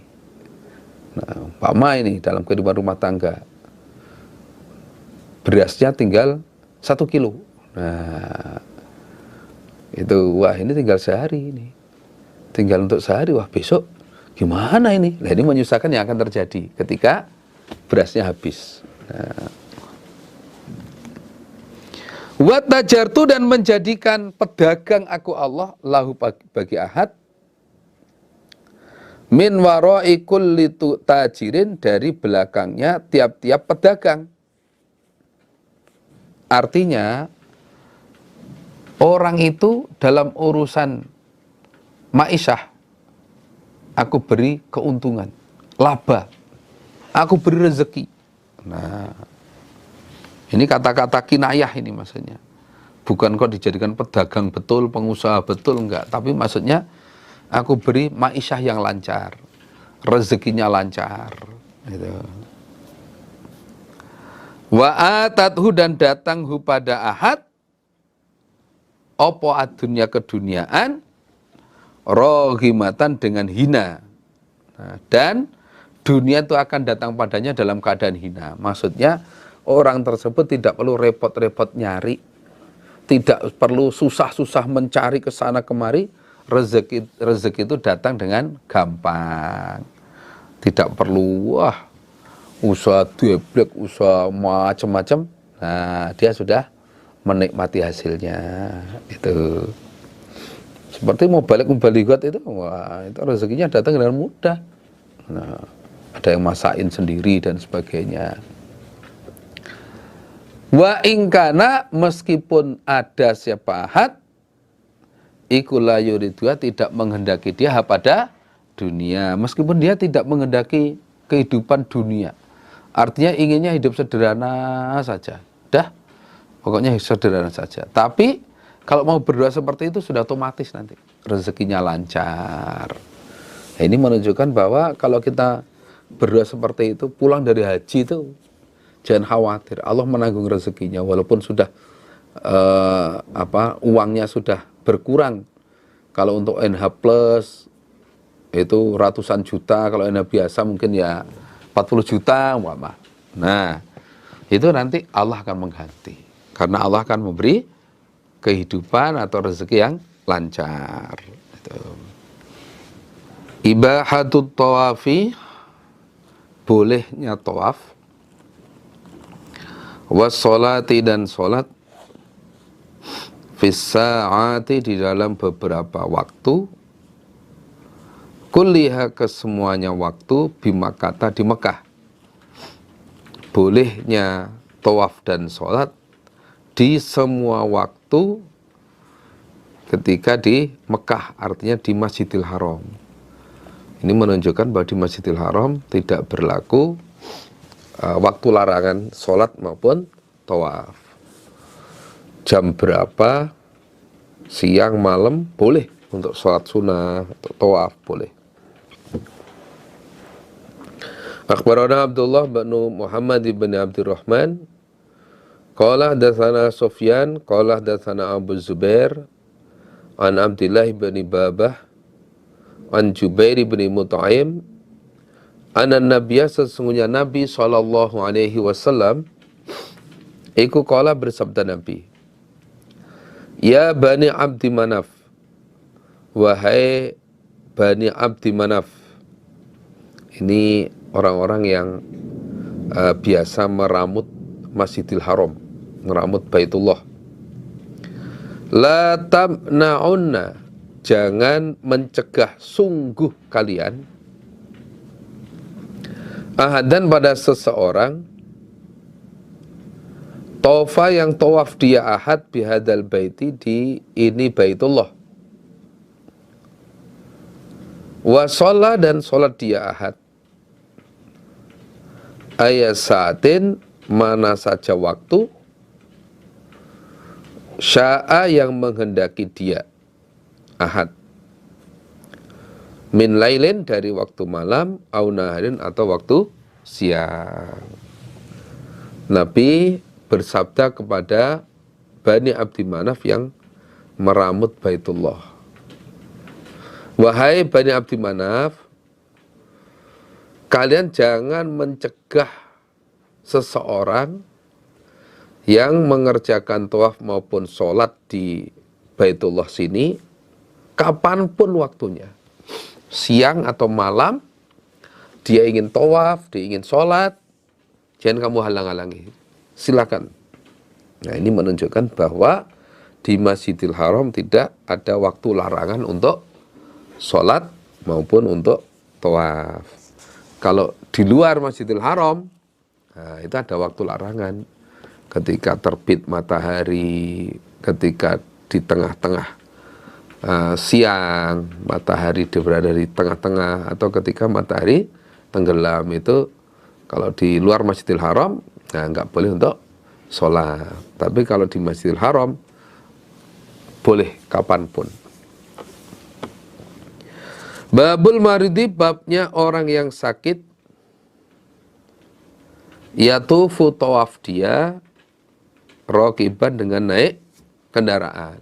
Speaker 3: Nah, Pak Ma ini dalam kehidupan rumah tangga, berasnya tinggal 1 kilo. Nah, itu, wah ini tinggal sehari ini. Tinggal untuk sehari, wah besok gimana ini? Nah, ini menyusahkan yang akan terjadi ketika berasnya habis. Nah. Wa tajartu, dan menjadikan pedagang aku Allah lahu, bagi ahad, min warai kulli tajirin, dari belakangnya tiap-tiap pedagang. Artinya orang itu dalam urusan ma'isyah aku beri keuntungan, laba, aku beri rezeki. Nah, ini kata-kata kinayah ini maksudnya. Bukan kok dijadikan pedagang betul, pengusaha betul, enggak. Tapi maksudnya aku beri ma'isyah yang lancar, rezekinya lancar. Gitu. Wa atathu, dan datang hu pada ahad, opo adunya, keduniaan, rohimatan, dengan hina. Nah, dan dunia itu akan datang padanya dalam keadaan hina. Maksudnya orang tersebut tidak perlu repot-repot nyari, tidak perlu susah-susah mencari ke sana kemari. Rezeki itu datang dengan gampang. Tidak perlu usaha deblek, usaha macam-macam. Nah, dia sudah menikmati hasilnya. Itu seperti mau balik mubalighot itu, wah itu rezekinya datang dengan mudah. Nah, ada yang masakin sendiri dan sebagainya. Wa ingkana, meskipun ada siapa ahad iku la yuridua, tidak menghendaki dia pada dunia, meskipun dia tidak menghendaki kehidupan dunia, artinya inginnya hidup sederhana saja, dah pokoknya sederhana saja. Tapi kalau mau berdoa seperti itu sudah otomatis nanti rezekinya lancar. Nah, ini menunjukkan bahwa kalau kita berdoa seperti itu, pulang dari haji itu jangan khawatir, Allah menanggung rezekinya walaupun sudah uangnya sudah berkurang. Kalau untuk NH plus itu ratusan juta, kalau NH biasa mungkin ya 40 juta umpama. Nah, itu nanti Allah akan mengganti, karena Allah akan memberi kehidupan atau rezeki yang lancar. Itu. Ibahatut tawafi, bolehnya tawaf, wassolati, dan sholat, fis-sa'ati, di dalam beberapa waktu, kulliha, kesemuanya waktu, bimakata, di Mekah. Bolehnya tawaf dan sholat di semua waktu ketika di Mekah, artinya di Masjidil Haram. Ini menunjukkan bahwa di Masjidil Haram tidak berlaku waktu larangan sholat maupun tawaf. Jam berapa, siang, malam, boleh untuk sholat sunnah, untuk tawaf, boleh. Akhbarana Abdullah bin Muhammad bin Abdurrahman qala hadatsana Sufyan qala hadatsana Abu Zubair an Abdullah bin Babah an Jubair bin Mut'aim anna Nabiya, sesungguhnya Nabi sallallahu alaihi wasallam iku qala, bersabda Nabi, ya Bani Abdi Manaf, wahai Bani Abdi Manaf. Ini orang-orang yang biasa meramut Masjidil Haram, meramut Baitullah. La tamna'unna, jangan mencegah sungguh kalian, ahadan, pada seseorang, tofa, yang tawaf dia ahad, bihadal baiti, di ini Baitullah, wasolla, dan sholat dia ahad, ayat saatin, mana saja waktu, sya'a, yang menghendaki dia ahad, min lailin, dari waktu malam, au naharin, atau waktu siang. Nabi bersabda kepada Bani Abdi Manaf yang meramut Baitullah, wahai Bani Abdi Manaf, kalian jangan mencegah seseorang yang mengerjakan tawaf maupun sholat di Baitullah sini kapanpun waktunya, siang atau malam, dia ingin tawaf, dia ingin sholat, jangan kamu halang-halangi, silakan. Nah, ini menunjukkan bahwa di Masjidil Haram tidak ada waktu larangan untuk sholat maupun untuk tawaf. Kalau di luar Masjidil Haram, nah, itu ada waktu larangan. Ketika terbit matahari, ketika di tengah-tengah siang, matahari berada di tengah-tengah, atau ketika matahari tenggelam, itu kalau di luar Masjidil Haram, nah, nggak boleh untuk sholat. Tapi kalau di Masjidil Haram, boleh kapanpun. Babul maridi, babnya orang yang sakit, yatufu, tawaf dia, rokiban, dengan naik kendaraan.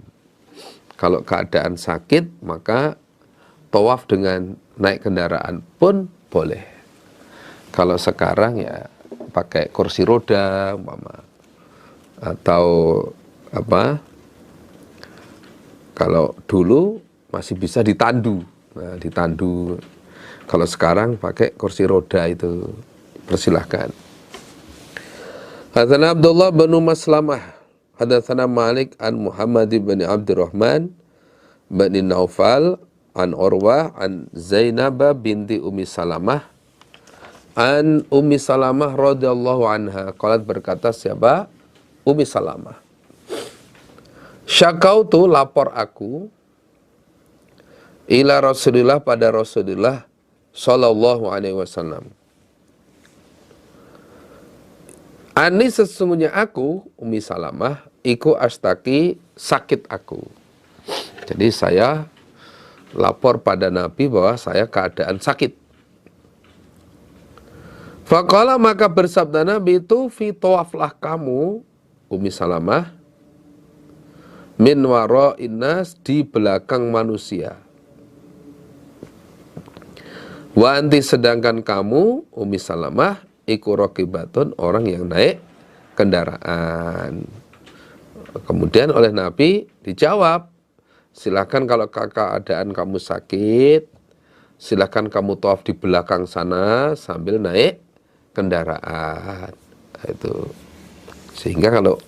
Speaker 3: Kalau keadaan sakit, maka tawaf dengan naik kendaraan pun boleh. Kalau sekarang ya pakai kursi roda, mama, atau apa? Kalau dulu masih bisa ditandu. Nah, ditandu. Kalau sekarang pakai kursi roda, itu persilahkan. Hadatsana Abdullah bin Maslamah hadatsana Malik an Muhammad bin Abdurrahman bin Naufal an Urwah an Zainab binti Ummi Salamah an Ummi Salamah radhiyallahu anha qalat berkata siapa? Ummi Salamah. Syakautu lapor aku ila Rasulillah pada Rasulullah sallallahu alaihi wasallam. Ani sesungguhnya aku Ummi Salamah iku astaki sakit aku. Jadi saya lapor pada Nabi bahwa saya keadaan sakit. Faqala maka bersabda Nabi itu fi tawaflah kamu Ummi Salamah min wara'in nas di belakang manusia. Wa anti sedangkan kamu Ummi Salamah iku raqibatun orang yang naik kendaraan. Kemudian oleh Nabi dijawab, silakan kalau keadaan kamu sakit, silakan kamu tawaf di belakang sana sambil naik kendaraan. Itu sehingga kalau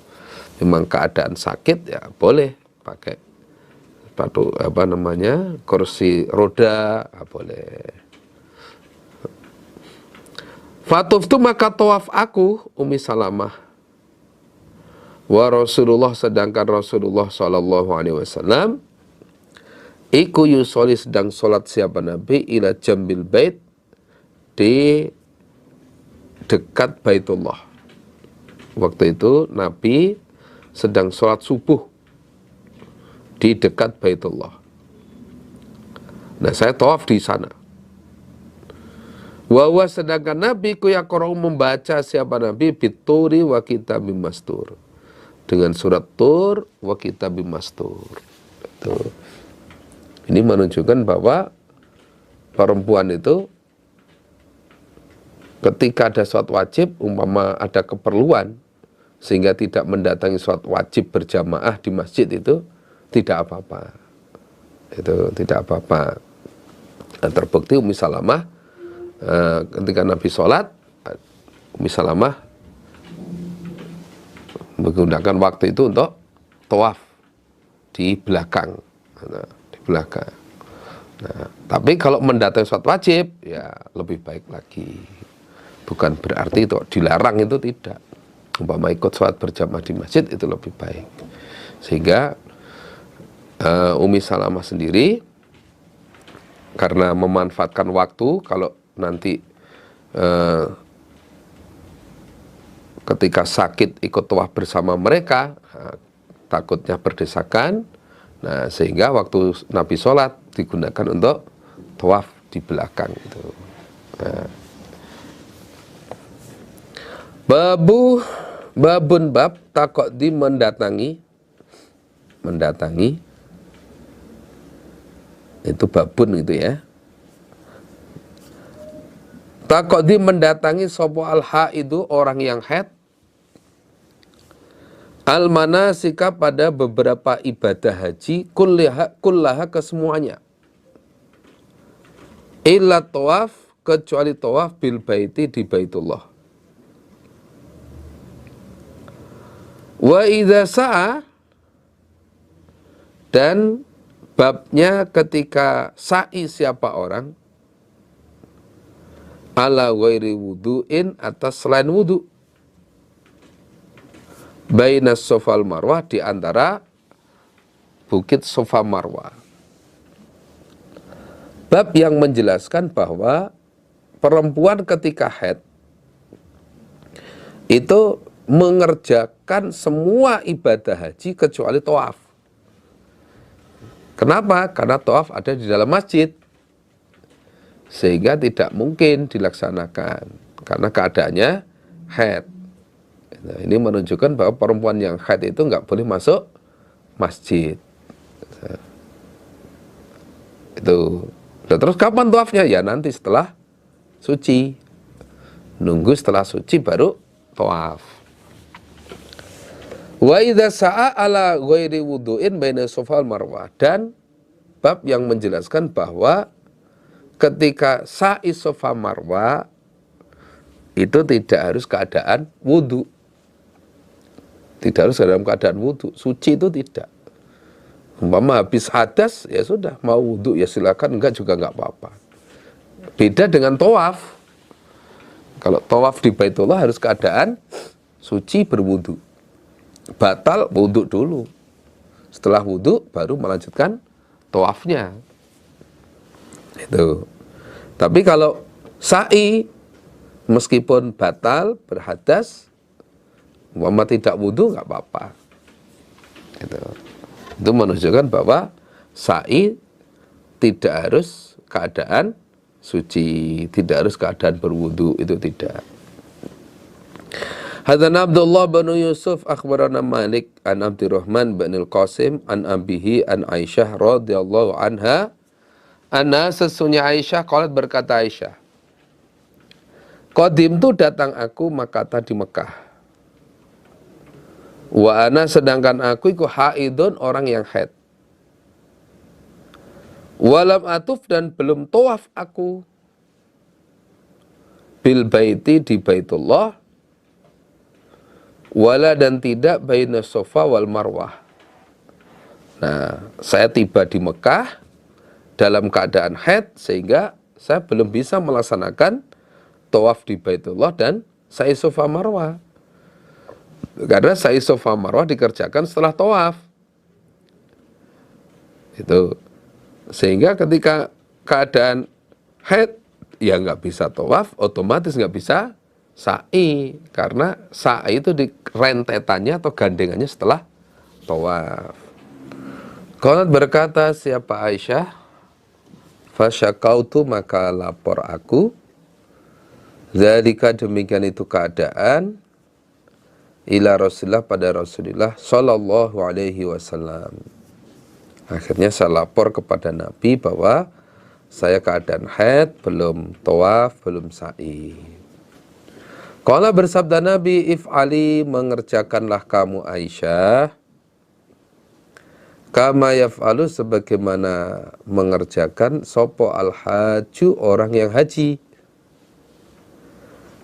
Speaker 3: memang keadaan sakit ya boleh pakai kursi roda, boleh. Fatuftu maka tawaf aku Ummi Salamah wa Rasulullah sedangkan Rasulullah sallallahu alaihi wasallam iku yusoli sedang sholat siapa Nabi ila jambil bait di dekat Baitullah. Waktu itu Nabi sedang sholat subuh di dekat Baitullah. Nah saya tawaf di sana. Wawa sedangkan Nabi ku yaqra'u membaca siapa Nabi bituri wa kitabim mastur. Dengan surat Tur wa kitabim mastur. Itu. Ini menunjukkan bahwa perempuan itu ketika ada sholat wajib, umpama ada keperluan sehingga tidak mendatangi sholat wajib berjamaah di masjid itu tidak apa-apa. Itu tidak apa-apa. Nah, terbukti Ummi Salamah ketika Nabi sholat, Ummi Salamah menggunakan waktu itu untuk tawaf di belakang. Di belakang. Nah, tapi kalau mendatangi sholat wajib, ya lebih baik lagi. Bukan berarti itu dilarang, itu tidak. Umpama ikut sholat berjamaah di masjid itu lebih baik. Sehingga Ummi Salamah sendiri karena memanfaatkan waktu, kalau nanti ketika sakit ikut tawaf bersama mereka, takutnya berdesakan. Nah, sehingga waktu Nabi sholat digunakan untuk tawaf di belakang itu. Nah. Babun bab taqdi mendatangi itu babun itu ya. Taqdi mendatangi sapa al-haidu orang yang haid al-manasika pada beberapa ibadah haji kullaha kesemuanya illa tawaf kecuali tawaf bil baiti di Baitullah. Wa idza sa'a dan babnya ketika sa'i siapa orang ala ghairi wudu'in atas selain wudu bainas Safa wal Marwah di antara bukit Safa Marwah. Bab yang menjelaskan bahwa perempuan ketika haid itu mengerjakan semua ibadah haji kecuali tawaf. Kenapa? Karena tawaf ada di dalam masjid. Sehingga tidak mungkin dilaksanakan karena keadaannya haid. Nah, ini menunjukkan bahwa perempuan yang haid itu nggak boleh masuk masjid. Nah, itu. Nah, terus kapan tawafnya? Ya nanti setelah suci. Nunggu setelah suci baru tawaf. Wa idza sa'a ala ghairi wudu'in baina Safa wal Marwah, dan bab yang menjelaskan bahwa ketika sa'i Safa Marwah itu tidak harus keadaan wudu. Tidak harus dalam keadaan wudhu. Suci itu tidak. Umpama habis hadas, ya sudah. Mau wudhu ya silakan, enggak juga enggak apa-apa. Beda dengan tawaf. Kalau tawaf di Baitullah harus keadaan suci berwudhu. Batal wudhu dulu. Setelah wudhu baru melanjutkan tawafnya. Itu. Tapi kalau sa'i meskipun batal berhadas, umpama tidak wudhu nggak apa-apa. Itu menunjukkan bahwa sa'i tidak harus keadaan suci, tidak harus keadaan berwudhu, itu tidak. Hadana Abdullah bin Yusuf akhbarana Malik an Abdurrahman bin Al-Qasim an abihi an Aisyah radhiyallahu anha anna sesungguhnya Aisyah qalat berkata Aisyah, qadim tu datang aku Makkah di Mekah. Wa ana sedangkan aku iku haidun orang yang haid. Walam atuf dan belum tawaf aku bil baiti di Baitullah, wala dan tidak baina Safa wal Marwah. Nah, saya tiba di Mekah dalam keadaan haid sehingga saya belum bisa melaksanakan tawaf di Baitullah dan sa'i Safa Marwah. Karena sa'i Safa Marwah dikerjakan setelah tawaf. Itu. Sehingga ketika keadaan haid ya nggak bisa tawaf, otomatis nggak bisa sa'i, karena sa'i itu di rentetannya atau gandengannya setelah tawaf. Qalat berkata siapa Aisyah, fasyakautu maka lapor aku, zalika demikian itu keadaan, ila Rasulullah pada Rasulullah sallallahu alaihi wasallam. Akhirnya saya lapor kepada Nabi bahwa saya keadaan haid, belum tawaf, belum sa'i. Qala bersabda Nabi, if'ali mengerjakanlah kamu Aisyah, kama yaf'alu sebagaimana mengerjakan sopo al-haju orang yang haji.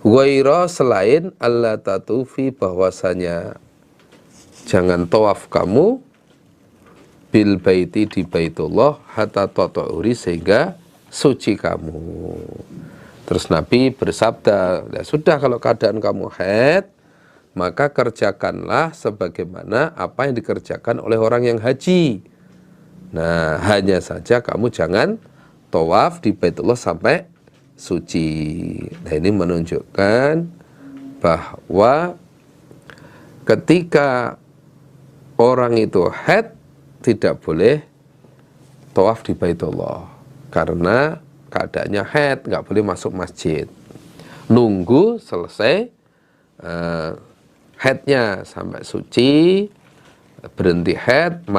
Speaker 3: Ghaira selain Allah tatufi bahwasanya jangan tawaf kamu bil baiti di Baitullah hatta tatahuri sehingga suci kamu. Terus Nabi bersabda, ya sudah kalau keadaan kamu haid, maka kerjakanlah sebagaimana apa yang dikerjakan oleh orang yang haji. Nah, hanya saja kamu jangan tawaf di Baitullah sampai suci. Nah, ini menunjukkan bahwa ketika orang itu haid tidak boleh tawaf di Baitullah karena keadaannya haid, nggak boleh masuk masjid. Nunggu selesai haidnya sampai suci, berhenti haid,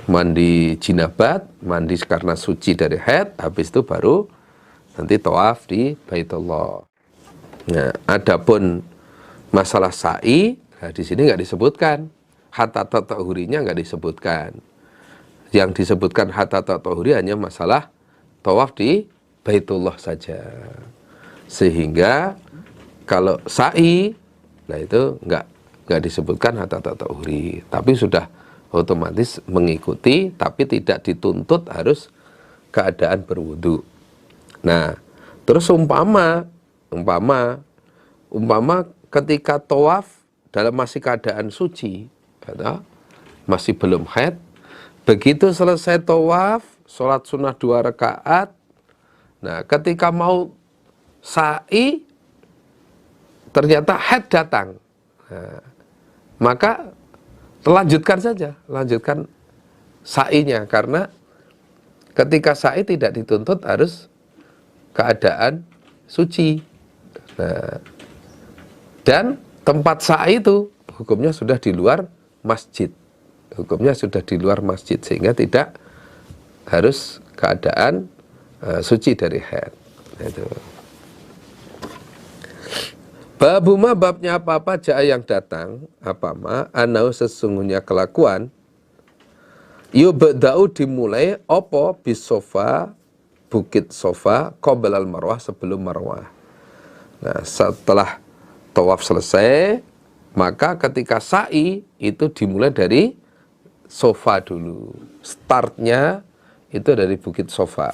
Speaker 3: mandi jinabat, mandi karena suci dari haid, habis itu baru nanti tawaf di Baitullah. Nah, adapun masalah sa'i, nah di sini nggak disebutkan. Hatta tatahurinya nggak disebutkan. Yang disebutkan hatta tatahuri hanya masalah tawaf di Baitullah saja. Sehingga kalau sa'i, nah itu nggak disebutkan hatta tatahuri, tapi sudah otomatis mengikuti, tapi tidak dituntut harus keadaan berwudu. Nah, terus umpama ketika tawaf dalam masih keadaan suci, masih belum haid, begitu selesai tawaf, sholat sunnah 2 rakaat, nah ketika mau sa'i ternyata haid datang, nah, maka lanjutkan saja, lanjutkan sa'inya, karena ketika sa'i tidak dituntut harus keadaan suci. Nah, dan tempat sa'i itu hukumnya sudah di luar masjid, hukumnya sudah di luar masjid, sehingga tidak harus keadaan suci dari haid. Itu. Babuma babnya apa-apa ja'a yang datang, apa-ma, anau sesungguhnya kelakuan, yubda'u dimulai, opo bis Sofa, bukit Sofa, qoblal Marwah sebelum Marwah. Nah, setelah tawaf selesai, Maka ketika sa'i itu dimulai dari Sofa dulu. Startnya itu dari Bukit Sofa.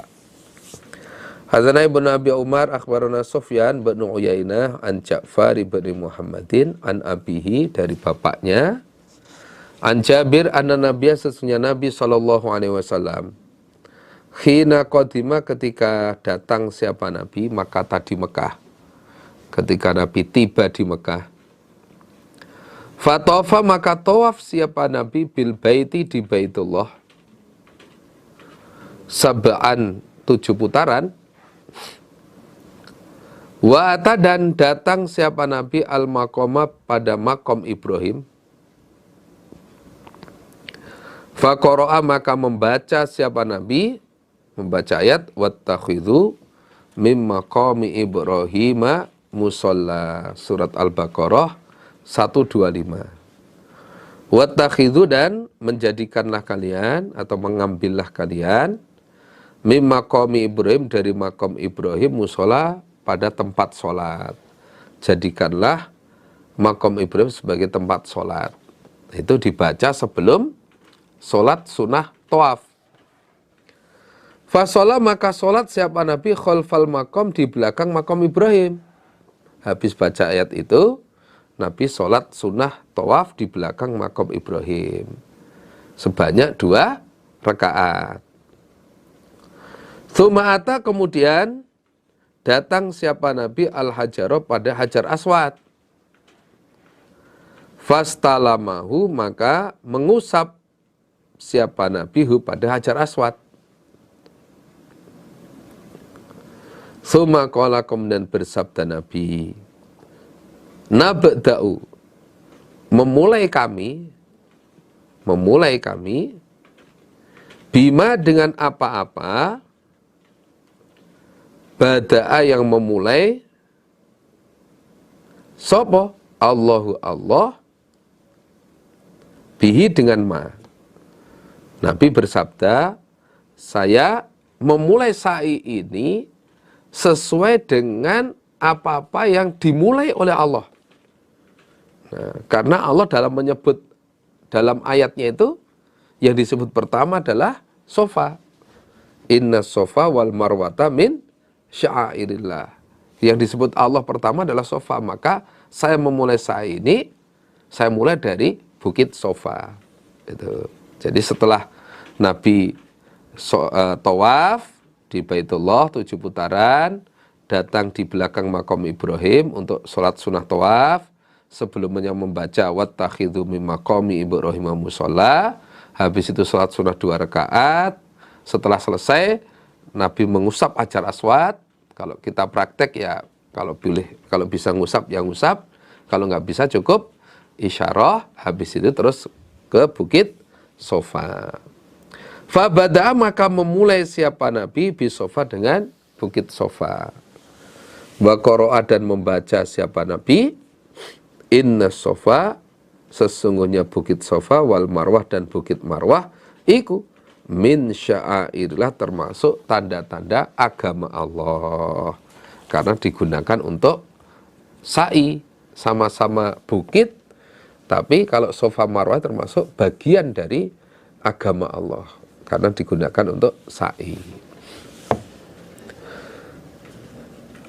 Speaker 3: Hadzana Ibnu Abi Umar akhbarana Sufyan bin Uyainah an Ja'far bin Muhammadin an abihi, dari bapaknya, an Jabir anna Nabiya, sesungguhnya Nabi sallallahu alaihi wasallam, khina qadima, ketika datang siapa Nabi, maka tadi Mekah. Ketika Nabi tiba di Mekah, fatofa, maka tawaf siapa Nabi bil baiti, di Baitullah, sab'an, 7 putaran. Wa ata, dan datang siapa Nabi al maqama, pada makom Ibrahim. Faqara'a, maka membaca siapa Nabi, membaca ayat wattakhidhu mim maqami Ibrahim musalla, surat Al-Baqarah 125. Wattakhidhu, dan menjadikanlah kalian atau mengambillah kalian mim maqami Ibrahim, dari makom Ibrahim, musalla, pada tempat sholat. Jadikanlah makom Ibrahim sebagai tempat sholat. Itu dibaca sebelum sholat sunnah tawaf. Fasolah, maka sholat siapa Nabi khalfal makom, di belakang makom Ibrahim. Habis baca ayat itu, Nabi sholat sunnah tawaf di belakang makom Ibrahim sebanyak 2 rakaat. Tsuma'ata, kemudian datang siapa Nabi al-hajaro, pada Hajar Aswad. Fastalamahu, maka mengusap siapa Nabi hu, pada Hajar Aswad. Tsumma qala, kemudian bersabda Nabi, nabda'u, memulai kami, bima, dengan apa-apa, bada'a, yang memulai, sopo, Allahu Allah, bihi, dengan ma. Nabi bersabda, saya memulai sa'i ini sesuai dengan apa-apa yang dimulai oleh Allah. Nah, karena Allah dalam menyebut, dalam ayatnya itu, yang disebut pertama adalah sofa. Inna sofa wal marwata min sya'airillah. Yang disebut Allah pertama adalah sofa. Maka saya memulai sa'i ini, saya mulai dari Bukit Sofa. Itu. Jadi setelah Nabi tawaf di Baitullah 7 putaran, datang di belakang makom Ibrahim untuk sholat sunnah tawaf, sebelumnya membaca wattakhidhu mim maqami Ibrahim musalla, habis itu sholat sunnah 2 rakaat. Setelah selesai, Nabi mengusap Hajar Aswad. Kalau kita praktek ya, kalau bisa ngusap ya ngusap, kalau nggak bisa cukup isyarah. Habis itu terus ke Bukit Sofa. Fabada'a, maka memulai siapa Nabi bi Sofa, dengan Bukit Sofa. Wa qara'a, dan membaca siapa Nabi, inna Sofa, sesungguhnya Bukit Sofa, wal Marwah, dan Bukit Marwah, iku min sya'airillah, termasuk tanda-tanda agama Allah. Karena digunakan untuk sa'i, sama-sama bukit, tapi kalau Sofa Marwah termasuk bagian dari agama Allah, karena digunakan untuk sa'i.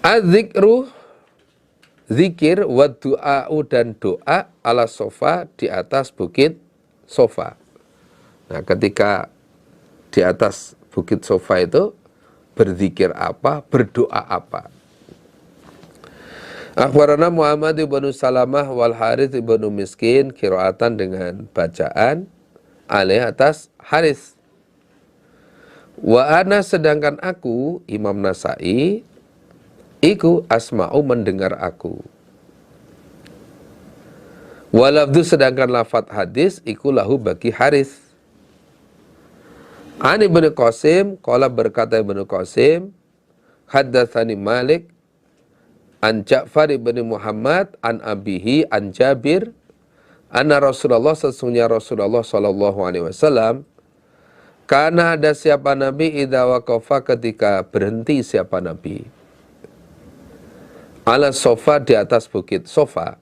Speaker 3: Az-zikru, zikir, wa du'a'u, dan doa, ala Sofa, di atas Bukit Sofa. Nah, ketika di atas Bukit Sofa itu berzikir apa, berdoa apa. Akhbarana Muhammad ibn Salamah wal Harith ibn Miskin, qiraatan, dengan bacaan alaih, atas Harith. Wa ana, sedangkan aku, Imam Nasai, iku asma'u, mendengar aku. Walafdu, sedangkan lafad hadis, iku lahu, bagi Harith. An Ibnu Qasim, qala, berkata Ibnu Qasim, haddatsani Malik an Ja'far ibn Muhammad an abihi an Jabir anna Rasulullah, sesungguhnya Rasulullah sallallahu alaihi wasallam, karena ada siapa Nabi idza waqafa, ketika berhenti siapa Nabi, ala Sofa, di atas Bukit Sofa,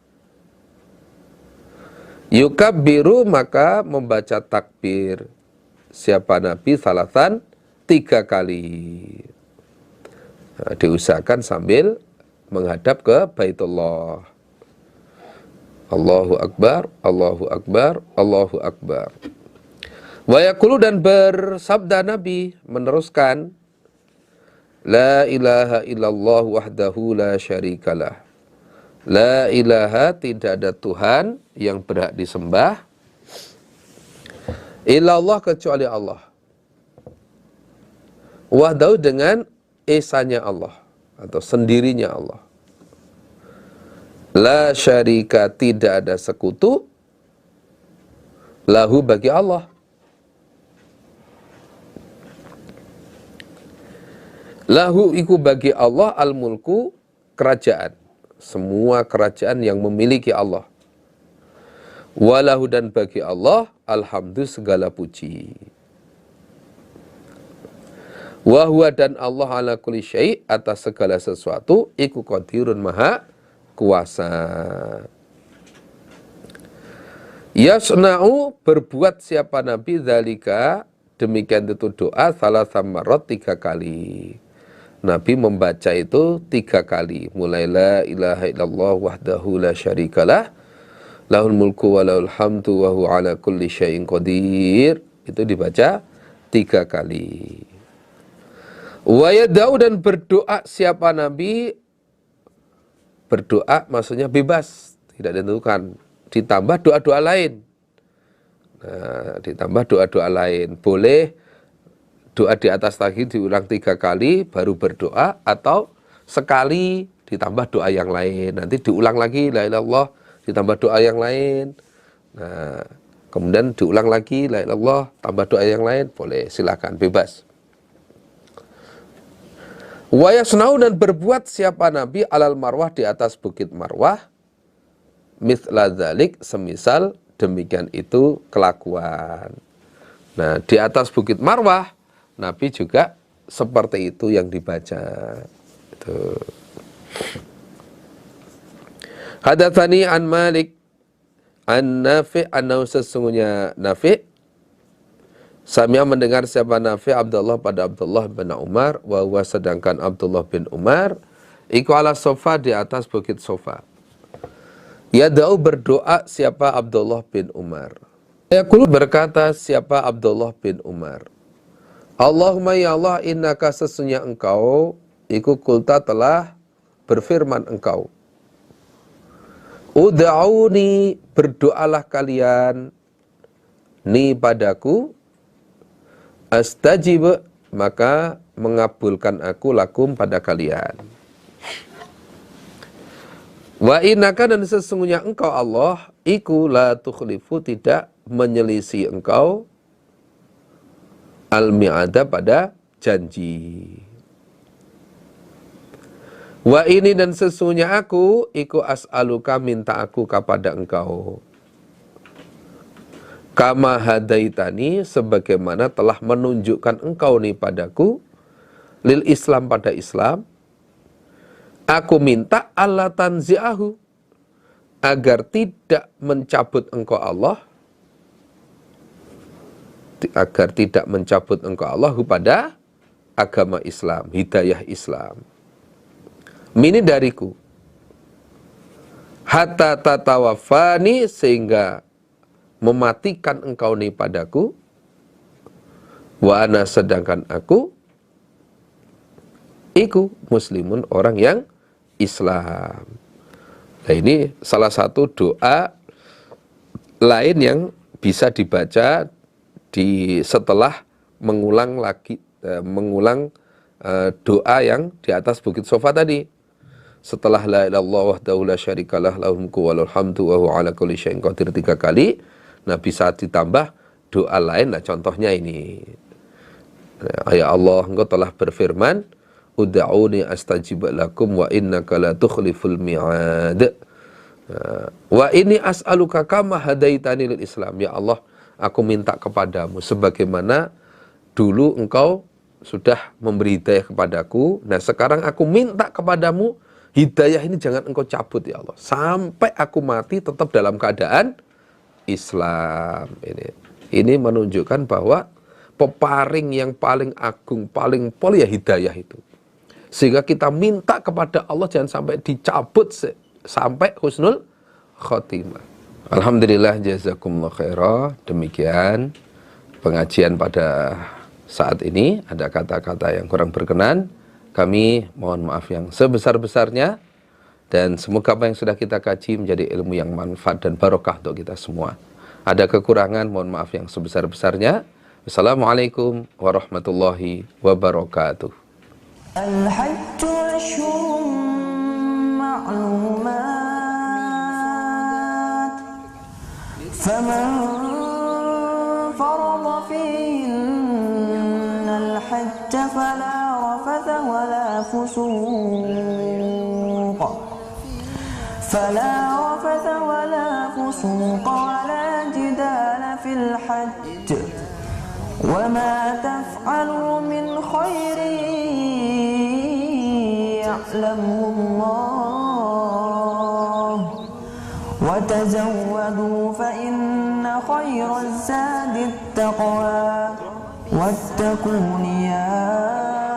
Speaker 3: Yukabbiru, maka membaca takbir siapa Nabi salasan 3 kali. Nah, diusahakan sambil menghadap ke Baitullah. Allahu Akbar, Allahu Akbar, Allahu Akbar. Wa yaqulu, dan bersabda Nabi meneruskan, La ilaha illallah wahdahu la syarikalah. La ilaha, tidak ada Tuhan yang berhak disembah, illallah, kecuali Allah. Wahdahu, dengan esanya Allah atau sendirinya Allah. La syarika, tidak ada sekutu, lahu, bagi Allah. Lahu, iku bagi Allah, al-mulku, kerajaan. Semua kerajaan yang memiliki Allah. Walahu, dan bagi Allah, alhamdu, segala puji. Wahwa, dan Allah ala kulli syai', atas segala sesuatu, iku qadirun, maha kuasa. Yasna'u, berbuat siapa Nabi, dzalika, demikian itu doa, salasam marot, 3 kali. Nabi membaca itu 3 kali. Mulai la ilaha illallah wahdahu la syarikalah, lahul mulku wa lahul hamdu wa huwa ala kulli syai'in qadir. Itu dibaca 3 kali. Wa yada'u, dan berdoa siapa Nabi, berdoa maksudnya bebas, tidak ditentukan. Ditambah doa-doa lain. Nah, ditambah doa-doa lain. Boleh doa di atas tadi diulang 3 kali baru berdoa, atau sekali ditambah doa yang lain. Nanti diulang lagi la ilallah, ditambah doa yang lain. Nah, kemudian diulang lagi la ilallah, tambah doa yang lain. Boleh, silakan, bebas. Wa yasnau, dan berbuat siapa Nabi alal marwah, di atas bukit Marwah, mithla dzalik, semisal demikian itu kelakuan. Nah, di atas bukit Marwah Nabi juga seperti itu yang dibaca. Itu. Hadatsani an Malik an Nafi', annahu, sesungguhnya Nafi' Sami'a, mendengar siapa Nafi' Abdullah pada Abdullah bin Umar, wa huwa, sedangkan Abdullah bin Umar iku ala sofa, di atas bukit Sofa. Yada'u, berdoa siapa Abdullah bin Umar. Yaqulu, berkata siapa Abdullah bin Umar, Allahumma, ya Allah, innaka, sesungguhnya engkau, iku kulta, telah berfirman engkau, ud'auni, berdoalah kalian, ni, padaku, astajib, maka mengabulkan aku, lakum, pada kalian. Wa innaka, dan sesungguhnya engkau Allah, iku la tukhlifu, tidak menyelisih engkau, al-mi'ada, pada janji. Wa ini, dan sesungguhnya aku, iku as'aluka, minta aku kepada engkau, kama hadaitani, sebagaimana telah menunjukkan engkau nih padaku, lil Islam, pada Islam. Aku minta Allah tanzi'ahu, agar tidak mencabut engkau Allah, agar tidak mencabut engkau Allah pada agama Islam, hidayah Islam. Mini dariku, hatta tatawafani, sehingga mematikan engkau nih padaku, wa ana, sedangkan aku, iku muslimun, orang yang Islam. Nah, ini salah satu doa lain yang bisa dibaca setelah mengulang doa yang di atas bukit Sofa tadi. Setelah la ilaha illallah wahdahu la syarikalah, lahul mulku wa lahul hamdu wa huwa ala kulli syai'in qadir 3 kali. Nah, bisa ditambah doa lain. Nah, contohnya ini. Ya Allah, engkau telah berfirman, ud'auni astajib lakum wa innaka la tukhliful mi'ad. Wa ini as'aluka kama hadaitani lil Islam. Ya Allah, aku minta kepadamu sebagaimana dulu engkau sudah memberi hidayah kepadaku. Nah, sekarang aku minta kepadamu, hidayah ini jangan engkau cabut ya Allah, sampai aku mati tetap dalam keadaan Islam. Ini menunjukkan bahwa peparing yang paling agung, paling pol ya hidayah itu. Sehingga kita minta kepada Allah jangan sampai dicabut sampai husnul khotimah. Alhamdulillah, jazakumullah khairah. Demikian pengajian pada saat ini. Ada kata-kata yang kurang berkenan, kami mohon maaf yang sebesar-besarnya. Dan semoga apa yang sudah kita kaji menjadi ilmu yang manfaat dan barokah untuk kita semua. Ada kekurangan, mohon maaf yang sebesar-besarnya. Wassalamualaikum warahmatullahi wabarakatuh.
Speaker 2: الحج أشهر معلومات فمن فرض فيهن الحج فلا رفث ولا فسوق ولا جدال في الحج وما تفعلوا من خير يعلمه الله وتزودوا فإن خير الزاد التقوى واتقون يا